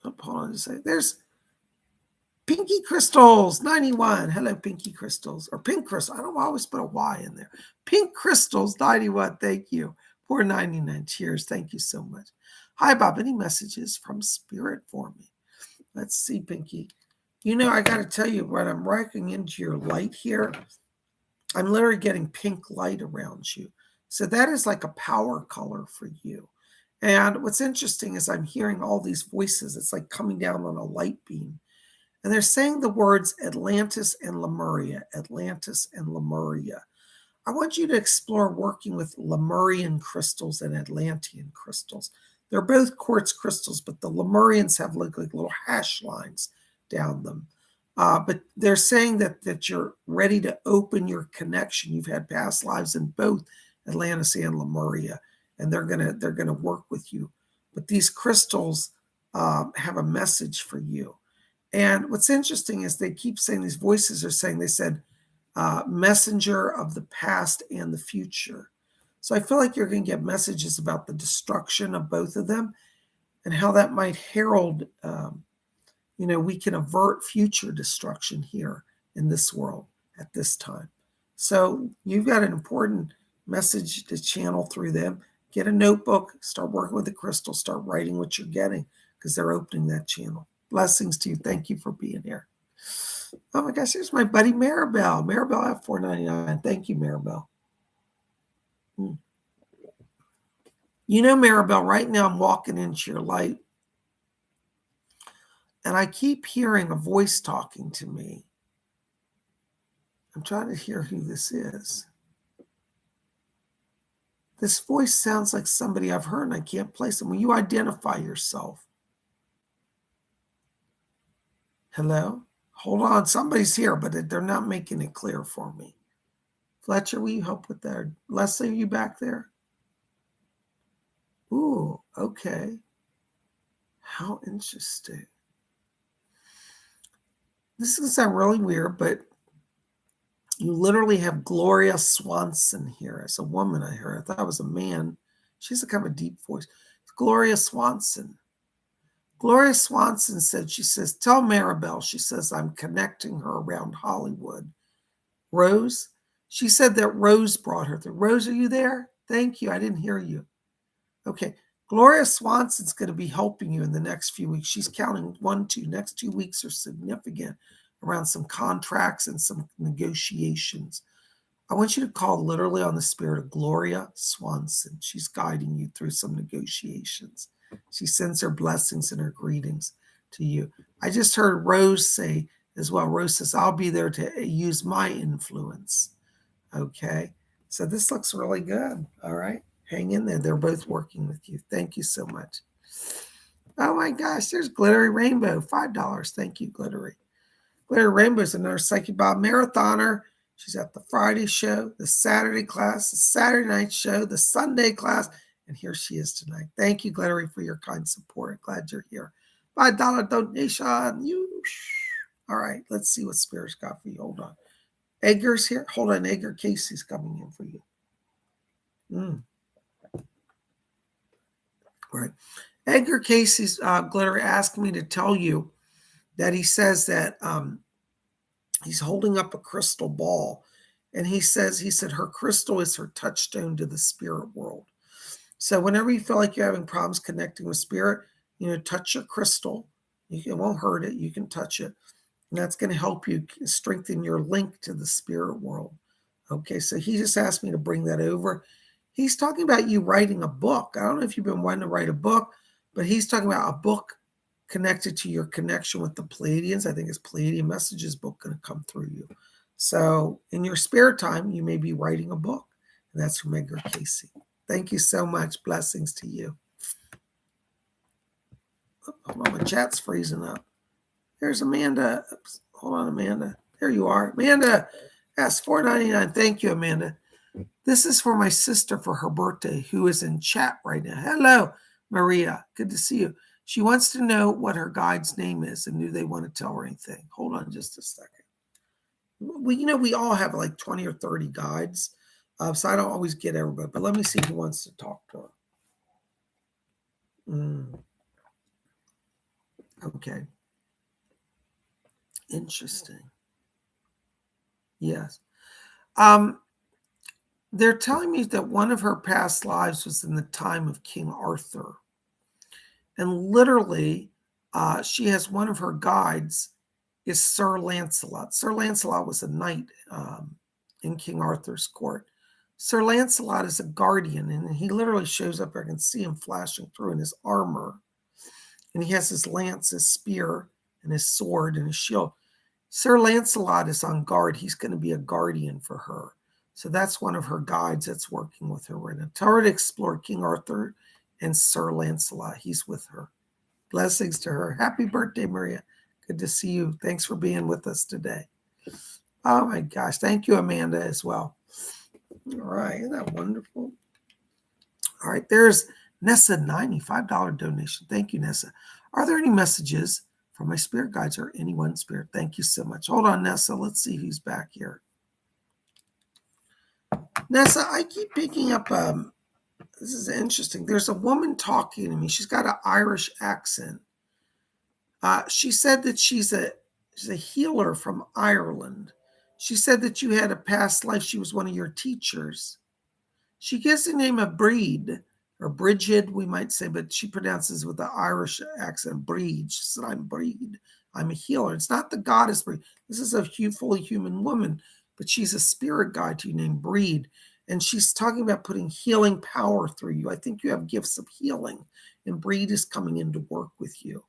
Oh, hold on a second. There's Pinky Crystals 91. Hello, Pinky Crystals. Or Pink Crystal. I don't always put a Y in there. Pink Crystals 91. Thank you. $4.99. Cheers. Thank you so much. Hi, Bob. Any messages from Spirit for me? Let's see, Pinky. You know, I got to tell you, when I'm writing into your light here, I'm literally getting pink light around you. So that is like a power color for you. And what's interesting is I'm hearing all these voices. It's like coming down on a light beam. And they're saying the words Atlantis and Lemuria, Atlantis and Lemuria. I want you to explore working with Lemurian crystals and Atlantean crystals. They're both quartz crystals, but the Lemurians have like little hash lines down them. But they're saying that you're ready to open your connection. You've had past lives in both Atlantis and Lemuria, and they're gonna work with you. But these crystals have a message for you. And what's interesting is they keep saying, these voices are saying, they said, messenger of the past and the future. So I feel like you're going to get messages about the destruction of both of them and how that might herald, we can avert future destruction here in this world at this time. So you've got an important message to channel through them. Get a notebook, start working with the crystal, start writing what you're getting, because they're opening that channel. Blessings to you. Thank you for being here. Oh my gosh, here's my buddy Maribel. Maribel at $4.99. Thank you, Maribel. You know, Maribel, right now I'm walking into your light, and I keep hearing a voice talking to me. I'm trying to hear who this is. This voice sounds like somebody I've heard, and I can't place them. Will you identify yourself? Hello? Hold on. Somebody's here, but they're not making it clear for me. Fletcher, will you help with that? Leslie, are you back there? Ooh, okay. How interesting. This is going to sound really weird, but you literally have Gloria Swanson here. As a woman, I heard. I thought it was a man. She's a kind of a deep voice. It's Gloria Swanson. Gloria Swanson said, she says, tell Maribel, she says, I'm connecting her around Hollywood. Rose? She said that Rose brought her through. Rose, are you there? Thank you. I didn't hear you. Okay. Gloria Swanson's going to be helping you in the next few weeks. She's counting 1, 2. Next 2 weeks are significant around some contracts and some negotiations. I want you to call literally on the spirit of Gloria Swanson. She's guiding you through some negotiations. She sends her blessings and her greetings to you. I just heard Rose say as well. Rose says, I'll be there to use my influence. Okay. So this looks really good. All right. Hang in there. They're both working with you. Thank you so much. Oh my gosh, there's Glittery Rainbow, $5. Thank you, Glittery. Glittery Rainbow is another Psychic Bob marathoner. She's at the Friday show, the Saturday class, the Saturday night show, the Sunday class, and here she is tonight. Thank you, Glittery, for your kind support. Glad you're here. $5 donation. All right, let's see what Spirit's got for you. Hold on. Edgar's here. Hold on, Edgar Casey's coming in for you. Right. Edgar Casey's Glitter asked me to tell you that he says that he's holding up a crystal ball, and he said her crystal is her touchstone to the spirit world. So whenever you feel like you're having problems connecting with spirit, touch your crystal. It won't hurt it. You can touch it. And that's going to help you strengthen your link to the spirit world. Okay, so he just asked me to bring that over. He's talking about you writing a book. I don't know if you've been wanting to write a book, but he's talking about a book connected to your connection with the Pleiadians. I think it's Pleiadian Messages book going to come through you. So in your spare time, you may be writing a book. And that's from Edgar Casey. Thank you so much. Blessings to you. Hold on, my chat's freezing up. There's Amanda. Oops, hold on, Amanda. There you are. Amanda asked $4.99. Thank you, Amanda. This is for my sister for her birthday, who is in chat right now. Hello, Maria. Good to see you. She wants to know what her guide's name is and do they want to tell her anything. Hold on just a second. We all have like 20 or 30 guides, so I don't always get everybody. But let me see who wants to talk to her. Okay. Interesting. Yes. They're telling me that one of her past lives was in the time of King Arthur. And literally, she has one of her guides is Sir Lancelot. Sir Lancelot was a knight in King Arthur's court. Sir Lancelot is a guardian, and he literally shows up. I can see him flashing through in his armor. And he has his lance, his spear, and his sword, and his shield. Sir Lancelot is on guard. He's going to be a guardian for her. So that's one of her guides that's working with her right now. Tell her to explore King Arthur and Sir Lancelot. He's with her. Blessings to her. Happy birthday, Maria. Good to see you. Thanks for being with us today. Oh my gosh. Thank you, Amanda, as well. All right. Isn't that wonderful? All right. There's Nessa, $95 donation. Thank you, Nessa. Are there any messages for my spirit guides or anyone spirit? Thank you so much. Hold on, Nessa. Let's see who's back here. Nessa, I keep picking up, this is interesting. There's a woman talking to me. She's got an Irish accent. She said that she's a healer from Ireland. She said that you had a past life. She was one of your teachers. She gives the name of Breed, or Bridget, we might say, but she pronounces with the Irish accent, Breed. She said, I'm Breed. I'm a healer. It's not the goddess Breed. This is a fully human woman, but she's a spirit guide to you named Breed. And she's talking about putting healing power through you. I think you have gifts of healing, and Breed is coming in to work with you.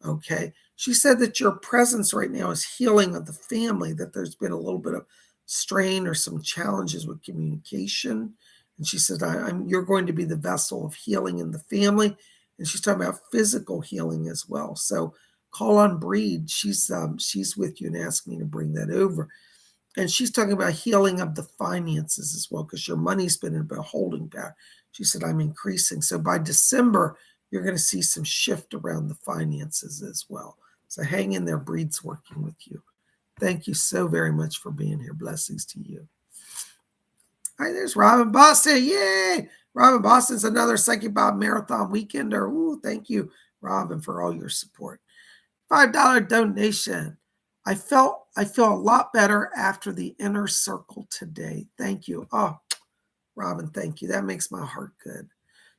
Okay. She said that your presence right now is healing of the family, that there's been a little bit of strain or some challenges with communication. And she said, you're going to be the vessel of healing in the family. And she's talking about physical healing as well. So call on Breed. She's with you and asked me to bring that over. And she's talking about healing of the finances as well, because your money's been in a holding pattern. She said, I'm increasing. So by December, you're going to see some shift around the finances as well. So hang in there. Breed's working with you. Thank you so very much for being here. Blessings to you. All right, there's Robin Boston. Yay! Robin Boston's another Psychic Bob Marathon weekender. Ooh, thank you, Robin, for all your support. $5 donation. I feel a lot better after the inner circle today. Thank you. Oh, Robin, thank you. That makes my heart good.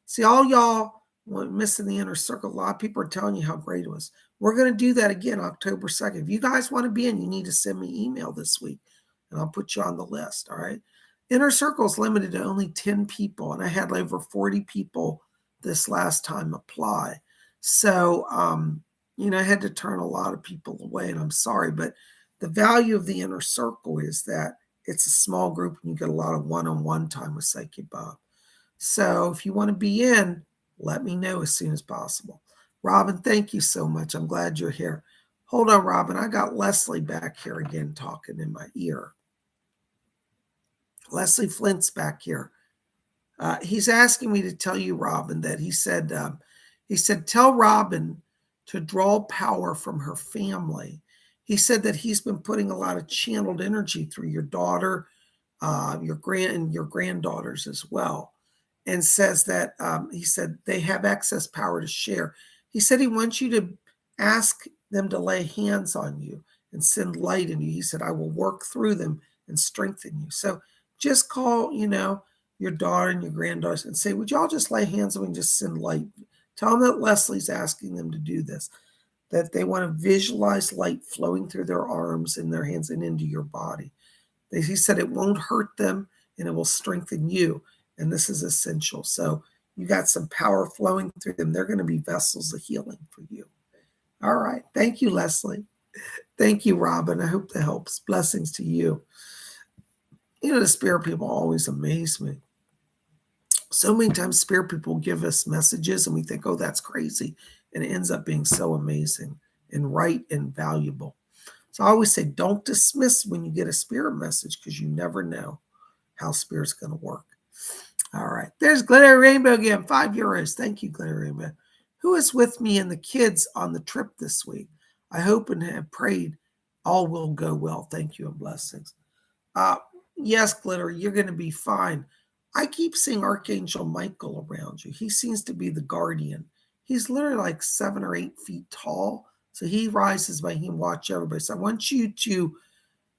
See, all y'all missing the inner circle. A lot of people are telling you how great it was. We're going to do that again October 2nd. If you guys want to be in, you need to send me email this week, and I'll put you on the list, all right? Inner Circle is limited to only 10 people, and I had over 40 people this last time apply. So, I had to turn a lot of people away, and I'm sorry, but the value of the Inner Circle is that it's a small group, and you get a lot of one-on-one time with Psychic Bob. So if you want to be in, let me know as soon as possible. Robin, thank you so much. I'm glad you're here. Hold on, Robin. I got Leslie back here again talking in my ear. Leslie Flint's back here. He's asking me to tell you, Robin, that he said, tell Robin to draw power from her family. He said that he's been putting a lot of channeled energy through your daughter, your granddaughters as well. And says that, he said they have excess power to share. He said he wants you to ask them to lay hands on you and send light in you. He said, I will work through them and strengthen you. So just call, your daughter and your granddaughters and say, would y'all just lay hands on me and just send light? Tell them that Leslie's asking them to do this, that they want to visualize light flowing through their arms and their hands and into your body. He said it won't hurt them and it will strengthen you. And this is essential. So you got some power flowing through them. They're going to be vessels of healing for you. All right. Thank you, Leslie. Thank you, Robin. I hope that helps. Blessings to you. The spirit people always amaze me. So many times spirit people give us messages and we think, oh, that's crazy. And it ends up being so amazing and right and valuable. So I always say, don't dismiss when you get a spirit message because you never know how spirit's going to work. All right. There's Glitter Rainbow again, €5. Thank you, Glitter Rainbow. Who is with me and the kids on the trip this week? I hope and have prayed all will go well. Thank you and blessings. Yes, Glitter, you're going to be fine. I keep seeing Archangel Michael around you. He seems to be the guardian. He's literally like 7 or 8 feet tall. So he rises by him, watch everybody. So I want you to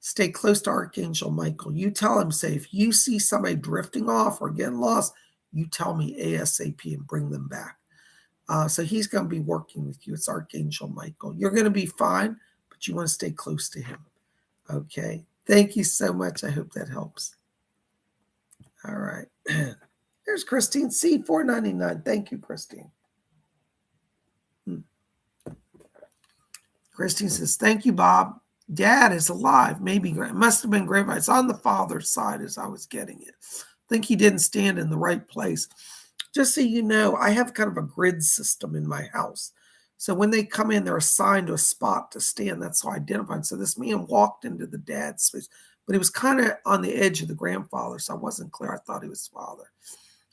stay close to Archangel Michael. You tell him, say, if you see somebody drifting off or getting lost, you tell me ASAP and bring them back. So he's going to be working with you. It's Archangel Michael. You're going to be fine, but you want to stay close to him. Okay. Thank you so much. I hope that helps. All right. There's Christine C, $4.99. Thank you, Christine. Christine says, thank you, Bob. Dad is alive. Maybe it must have been grandpa. It's on the father's side as I was getting it. I think he didn't stand in the right place. Just so you know, I have kind of a grid system in my house. So when they come in, they're assigned to a spot to stand. That's how I identify. So this man walked into the dad's space, but he was kind of on the edge of the grandfather. So I wasn't clear. I thought he was father.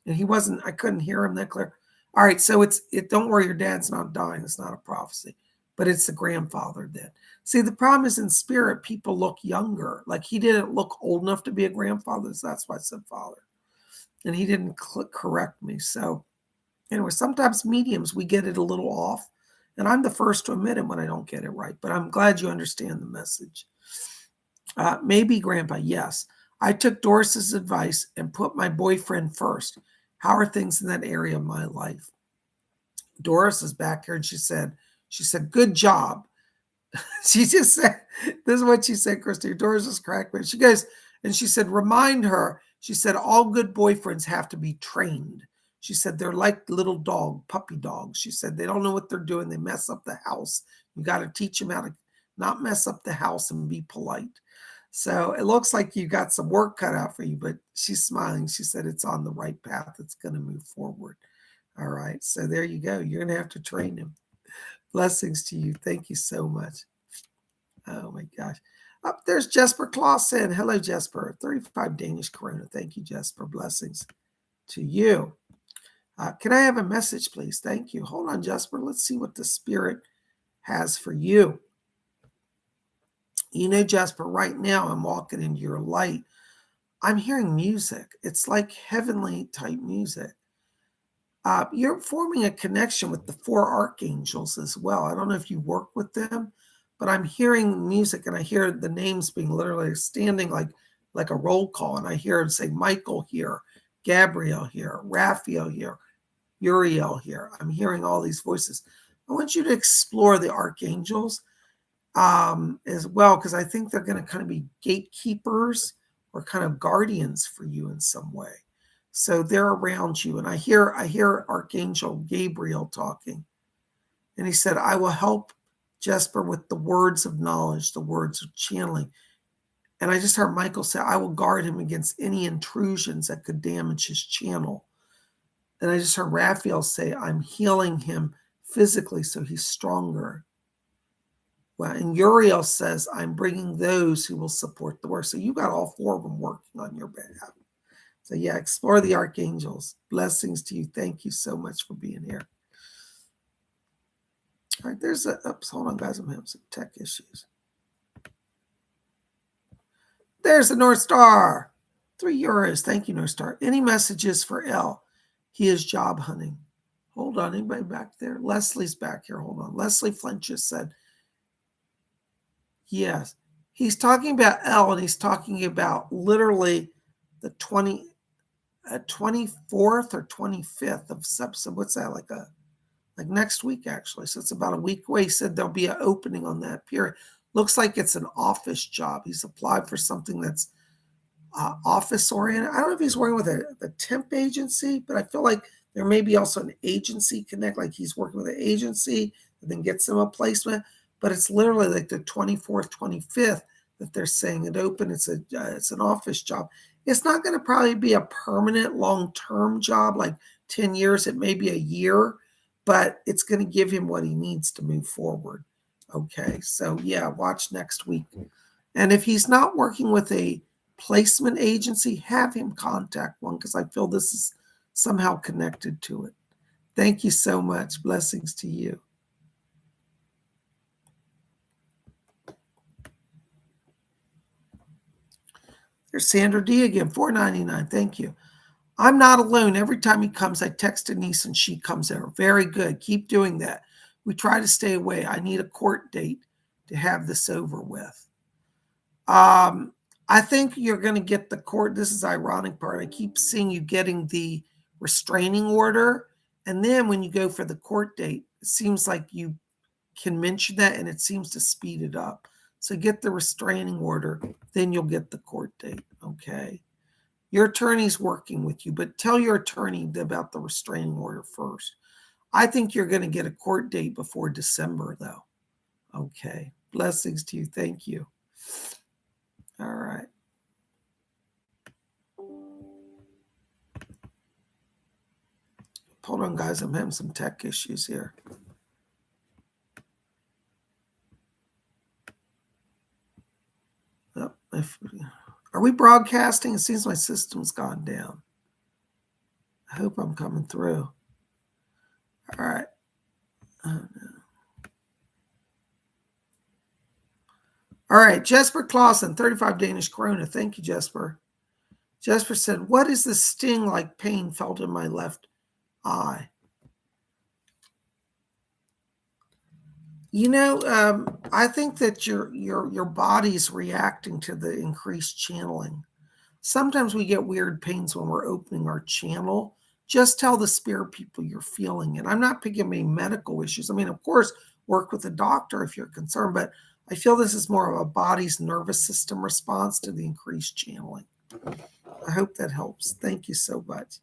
And he wasn't, I couldn't hear him that clear. All right. So don't worry, your dad's not dying. It's not a prophecy, but it's the grandfather then. See, the problem is in spirit, people look younger. Like he didn't look old enough to be a grandfather. So that's why I said father. And he didn't correct me. So anyway, sometimes mediums, we get it a little off. And I'm the first to admit it when I don't get it right. But I'm glad you understand the message. Maybe grandpa, yes. I took Doris's advice and put my boyfriend first. How are things in that area of my life? Doris is back here and she said, good job. She just said, this is what she said, Christy. Doris is correct. She goes, and she said, remind her, she said, all good boyfriends have to be trained. She said, they're like little puppy dogs. She said, they don't know what they're doing. They mess up the house. You got to teach them how to not mess up the house and be polite. So it looks like you got some work cut out for you, but she's smiling. She said, it's on the right path. It's going to move forward. All right. So there you go. You're going to have to train him. Blessings to you. Thank you so much. Oh my gosh. Up there's Jesper Clausen. Hello, Jesper. 35 Danish Corona. Thank you, Jesper. Blessings to you. Can I have a message, please? Thank you. Hold on, Jesper. Let's see what the Spirit has for you. Jesper, right now I'm walking into your light. I'm hearing music. It's like heavenly type music. You're forming a connection with the 4 archangels as well. I don't know if you work with them, but I'm hearing music and I hear the names being literally standing like a roll call. And I hear them say, Michael here, Gabriel here, Raphael here, Uriel here. I'm hearing all these voices. I want you to explore the archangels as well, because I think they're going to kind of be gatekeepers or kind of guardians for you in some way. So they're around you. And I hear Archangel Gabriel talking. And he said, I will help Jesper with the words of knowledge, the words of channeling. And I just heard Michael say, I will guard him against any intrusions that could damage his channel. And I just heard Raphael say, I'm healing him physically so he's stronger. Well, and Uriel says, I'm bringing those who will support the work. So you got all 4 of them working on your behalf. So yeah, explore the archangels. Blessings to you. Thank you so much for being here. All right, hold on, guys. I'm having some tech issues. There's the North Star. €3. Thank you, North Star. Any messages for L? He is job hunting. Hold on, anybody back there? Leslie's back here. Hold on. Leslie Flint just said, Yes. He's talking about L, and he's talking about literally the 24th or 25th of September. What's that, like next week, actually? So it's about a week away. He said there'll be an opening on that period. Looks like it's an office job. He's applied for something that's office oriented. I don't know if he's working with a temp agency, but I feel like there may be also an agency connect, like he's working with an agency and then gets them a placement. But it's literally like the 24th, 25th that they're saying it open. It's an office job. It's not going to probably be a permanent long-term job, like 10 years. It may be a year, but it's going to give him what he needs to move forward. Okay, so yeah, watch next week. And if he's not working with a placement agency, have him contact one, because I feel this is somehow connected to it. Thank you so much. Blessings to you. There's Sandra D again, $4.99. Thank you. I'm not alone. Every time he comes, I text Denise and she comes over. Very good. Keep doing that. We try to stay away. I need a court date to have this over with. I think you're going to get the court. This is the ironic part. I keep seeing you getting the restraining order. And then when you go for the court date, it seems like you can mention that and it seems to speed it up. So get the restraining order, then you'll get the court date. Okay. Your attorney's working with you, but tell your attorney about the restraining order first. I think you're going to get a court date before December, though. Okay. Blessings to you. Thank you. All right. Hold on, guys. I'm having some tech issues here. Oh, are we broadcasting? It seems my system's gone down. I hope I'm coming through. All right. Oh, no. All right. Jesper Clausen, 35 Danish krona. Thank you, Jesper. Jesper said, what is the sting like pain felt in my left eye? I think that your body's reacting to the increased channeling. Sometimes we get weird pains when we're opening our channel. Just tell the spirit people you're feeling it. I'm not picking any medical issues. I mean, of course, work with a doctor if you're concerned, but I feel this is more of a body's nervous system response to the increased channeling. I hope that helps. Thank you so much.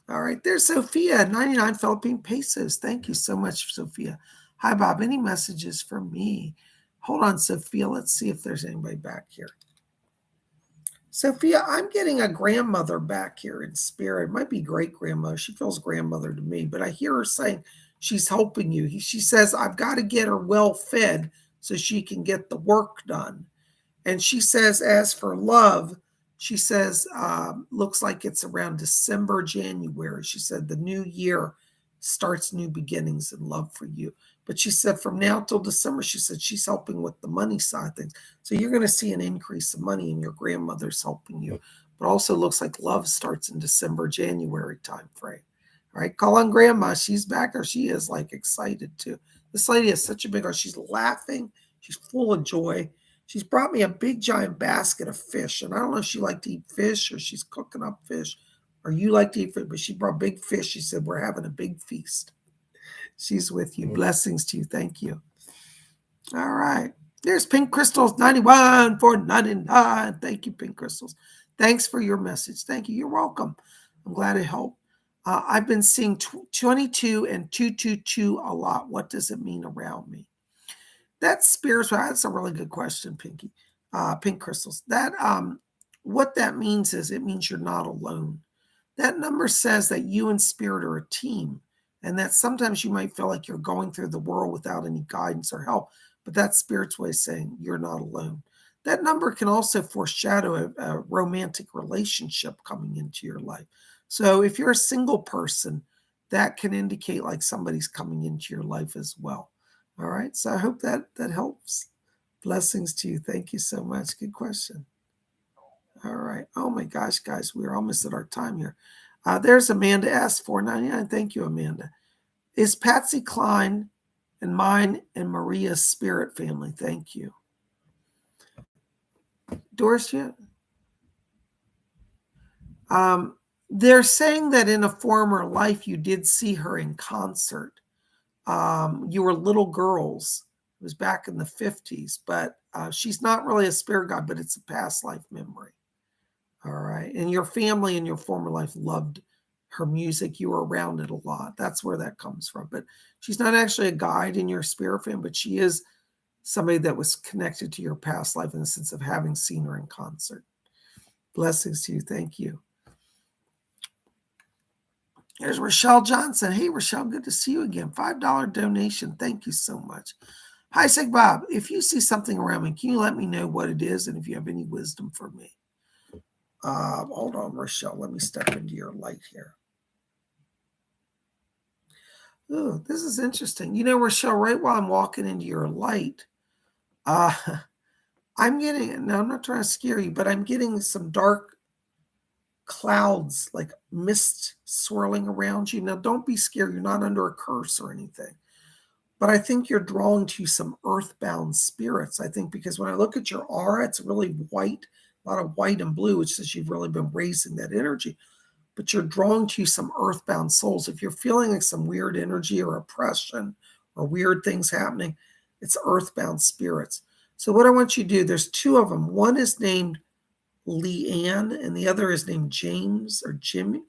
All right, there's Sophia, 99 Philippine pesos. Thank you so much, Sophia. Hi, Bob. Any messages for me? Hold on, Sophia. Let's see if there's anybody back here. Sophia, I'm getting a grandmother back here in spirit. It might be great grandmother. She feels grandmother to me, but I hear her saying she's helping you. She says, I've got to get her well fed so she can get the work done. And she says, as for love, she says, looks like it's around December, January. She said the new year starts new beginnings in love for you. But she said from now till December, she said she's helping with the money side of things. So you're going to see an increase of money and your grandmother's helping you. But also looks like love starts in December, January time frame. All right, call on grandma. She's back, or she is like excited too. This lady has such a big heart. She's laughing. She's full of joy. She's brought me a big giant basket of fish. And I don't know if she liked to eat fish or she's cooking up fish or you like to eat fish, but she brought big fish. She said, we're having a big feast. She's with you. Blessings to you. Thank you. All right. There's Pink Crystals, 91 for 99. Thank you, Pink Crystals. Thanks for your message. Thank you. You're welcome. I'm glad it helped. I've been seeing 22 and 222 a lot. What does it mean around me? That's spiritual. That's a really good question, Pinky. Pink Crystals. That what that means is it means you're not alone. That number says that you and spirit are a team, and that sometimes you might feel like you're going through the world without any guidance or help, but that's spirit's way of saying you're not alone. That number can also foreshadow a romantic relationship coming into your life. So if you're a single person, that can indicate like somebody's coming into your life as well. All right. So I hope that helps. Blessings to you. Thank you so much. Good question. All right. Oh my gosh, guys, we're almost at our time here. There's Amanda S. $4.99. Thank you, Amanda. Is Patsy Cline and mine and Maria's spirit family. Thank you. Doris, they're saying that in a former life you did see her in concert. You were little girls. It was back in the 50s, but she's not really a spirit guide, but it's a past life memory. All right. And your family in your former life loved her music. You were around it a lot. That's where that comes from. But she's not actually a guide in your spirit family, but she is somebody that was connected to your past life in the sense of having seen her in concert. Blessings to you. Thank you. Here's Rochelle Johnson. Hey, Rochelle, good to see you again. $5 donation. Thank you so much. Hi, Psych Bob. If you see something around me, can you let me know what it is and if you have any wisdom for me? Hold on, Rochelle. Let me step into your light here. Oh, this is interesting. You know, Rochelle, right while I'm walking into your light, I'm getting, now I'm not trying to scare you, but I'm getting some dark clouds, like mist swirling around you. Now, don't be scared. You're not under a curse or anything. But I think you're drawing to some earthbound spirits. I think because when I look at your aura, it's really white, a lot of white and blue, which says you've really been raising that energy. But you're drawing to some earthbound souls. If you're feeling like some weird energy or oppression or weird things happening, it's earthbound spirits. So what I want you to do, there's two of them. One is named Leanne, and the other is named James or Jimmy.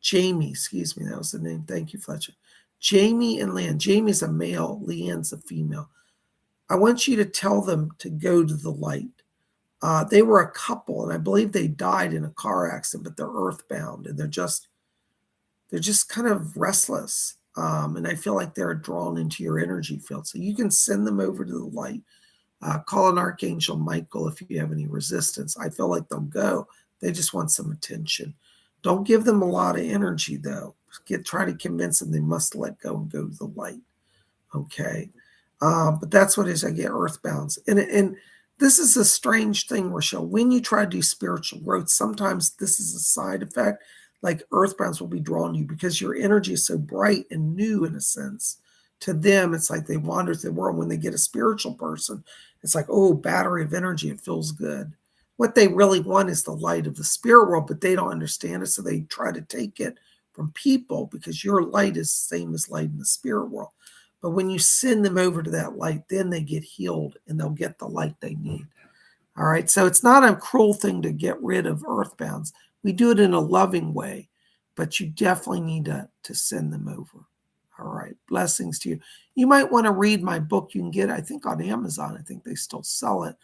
Jamie, excuse me, that was the name. Thank you, Fletcher. Jamie and Leanne. Jamie's a male, Leanne's a female. I want you to tell them to go to the light. They were a couple, and I believe they died in a car accident, but they're earthbound, and they're just kind of restless. And I feel like they're drawn into your energy field. So you can send them over to the light. Call an Archangel Michael if you have any resistance. I feel like they'll go. They just want some attention. Don't give them a lot of energy, though. Try to convince them they must let go and go to the light. Okay. But that's what it is. I get earthbounds. And this is a strange thing, Rochelle. When you try to do spiritual growth, sometimes this is a side effect. Like earthbounds will be drawn to you because your energy is so bright and new in a sense. To them, it's like they wander through the world. When they get a spiritual person, it's like, oh, battery of energy. It feels good. What they really want is the light of the spirit world, but they don't understand it. So they try to take it from people because your light is the same as light in the spirit world. But when you send them over to that light, then they get healed and they'll get the light they need. All right. So it's not a cruel thing to get rid of earthbounds. We do it in a loving way, but you definitely need to send them over. All right. Blessings to you. You might want to read my book. You can get it, I think, on Amazon. I think they still sell it.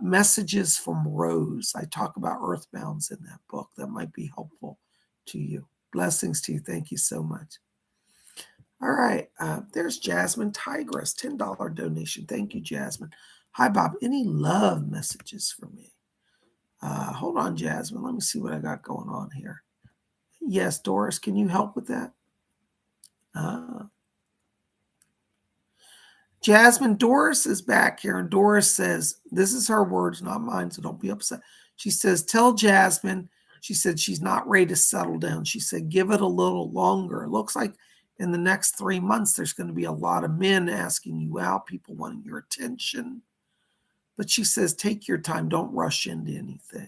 Messages from Rose. I talk about earthbounds in that book. That might be helpful to you. Blessings to you. Thank you so much. All right. There's Jasmine Tigress, $10 donation. Thank you, Jasmine. Hi, Bob. Any love messages for me? Hold on, Jasmine. Let me see what I got going on here. Yes, Doris, can you help with that? Jasmine, Doris is back here, and Doris says, this is her words, not mine, so don't be upset. She says, tell Jasmine, she said she's not ready to settle down. She said, give it a little longer. It looks like in the next 3 months, there's going to be a lot of men asking you out, people wanting your attention. But she says, take your time. Don't rush into anything.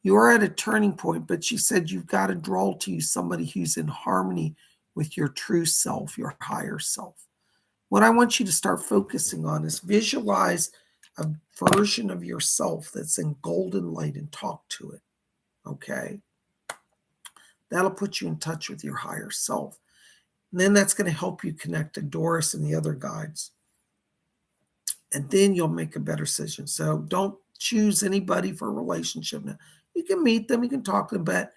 You're at a turning point, but she said you've got to draw to you somebody who's in harmony with your true self, your higher self. What I want you to start focusing on is visualize a version of yourself that's in golden light and talk to it, okay? That'll put you in touch with your higher self. And then that's going to help you connect to Doris and the other guides. And then you'll make a better decision. So don't choose anybody for a relationship now. You can meet them, you can talk to them, but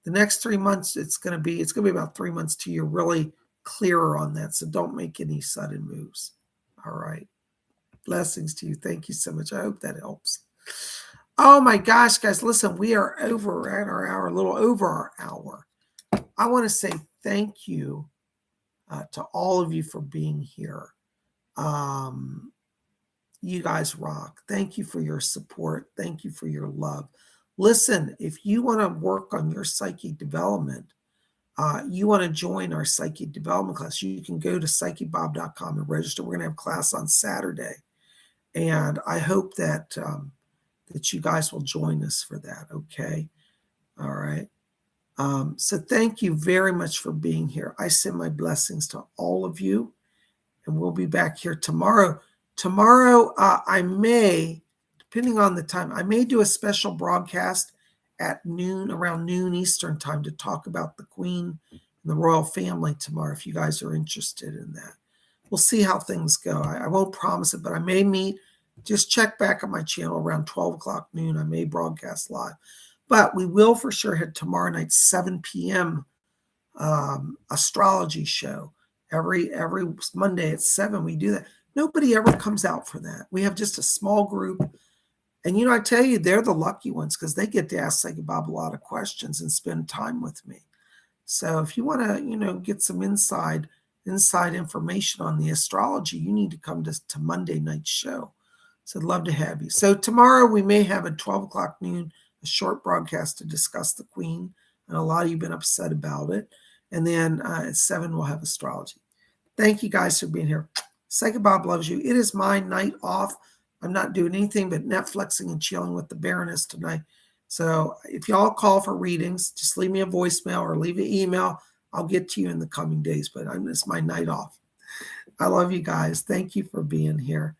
the next 3 months, it's going to be about 3 months till you're really clearer on that. So don't make any sudden moves. All right. Blessings to you. Thank you so much. I hope that helps. Oh my gosh, guys, listen, we are over at our hour, a little over our hour. I want to say thank you to all of you for being here. You guys rock. Thank you for your support. Thank you for your love. Listen, if you want to work on your psychic development, you want to join our psychic development class, you can go to PsychicBob.com and register. We're going to have class on Saturday. And I hope that that you guys will join us for that, okay? All right. So thank you very much for being here. I send my blessings to all of you, and we'll be back here tomorrow. Tomorrow, I may, depending on the time, I may do a special broadcast at noon, around noon Eastern time, to talk about the Queen and the royal family tomorrow, if you guys are interested in that. We'll see how things go. I won't promise it, but I may meet. Just check back on my channel around 12 o'clock noon. I may broadcast live. But we will for sure have tomorrow night, 7 p.m. Astrology show. Every Monday at 7, we do that. Nobody ever comes out for that. We have just a small group. And, I tell you, they're the lucky ones because they get to ask Psychic Bob a lot of questions and spend time with me. So if you want to, get some inside information on the astrology, you need to come to Monday night's show. So I'd love to have you. So tomorrow we may have at 12 o'clock noon, a short broadcast to discuss the Queen. And a lot of you have been upset about it. And then at 7, we'll have astrology. Thank you guys for being here. Psychic Bob loves you. It is my night off. I'm not doing anything but Netflixing and chilling with the Baroness tonight. So if y'all call for readings, just leave me a voicemail or leave an email. I'll get to you in the coming days, but it's my night off. I love you guys. Thank you for being here,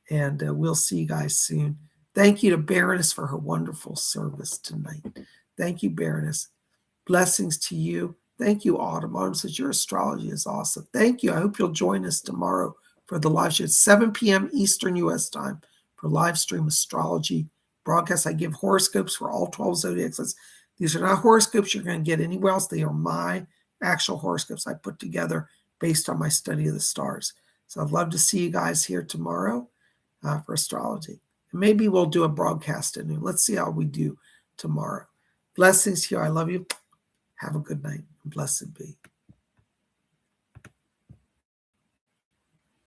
and we'll see you guys soon. Thank you to Baroness for her wonderful service tonight. Thank you, Baroness. Blessings to you. Thank you, Autumn. Autumn says your astrology is awesome. Thank you. I hope you'll join us tomorrow for the live show at 7 p.m. Eastern U.S. time for live stream astrology broadcast. I give horoscopes for all 12 zodiac signs. These are not horoscopes you're going to get anywhere else. They are my actual horoscopes I put together based on my study of the stars. So I'd love to see you guys here tomorrow for astrology. And maybe we'll do a broadcast at noon. Let's see how we do tomorrow. Blessings to you. I love you. Have a good night. Blessed be.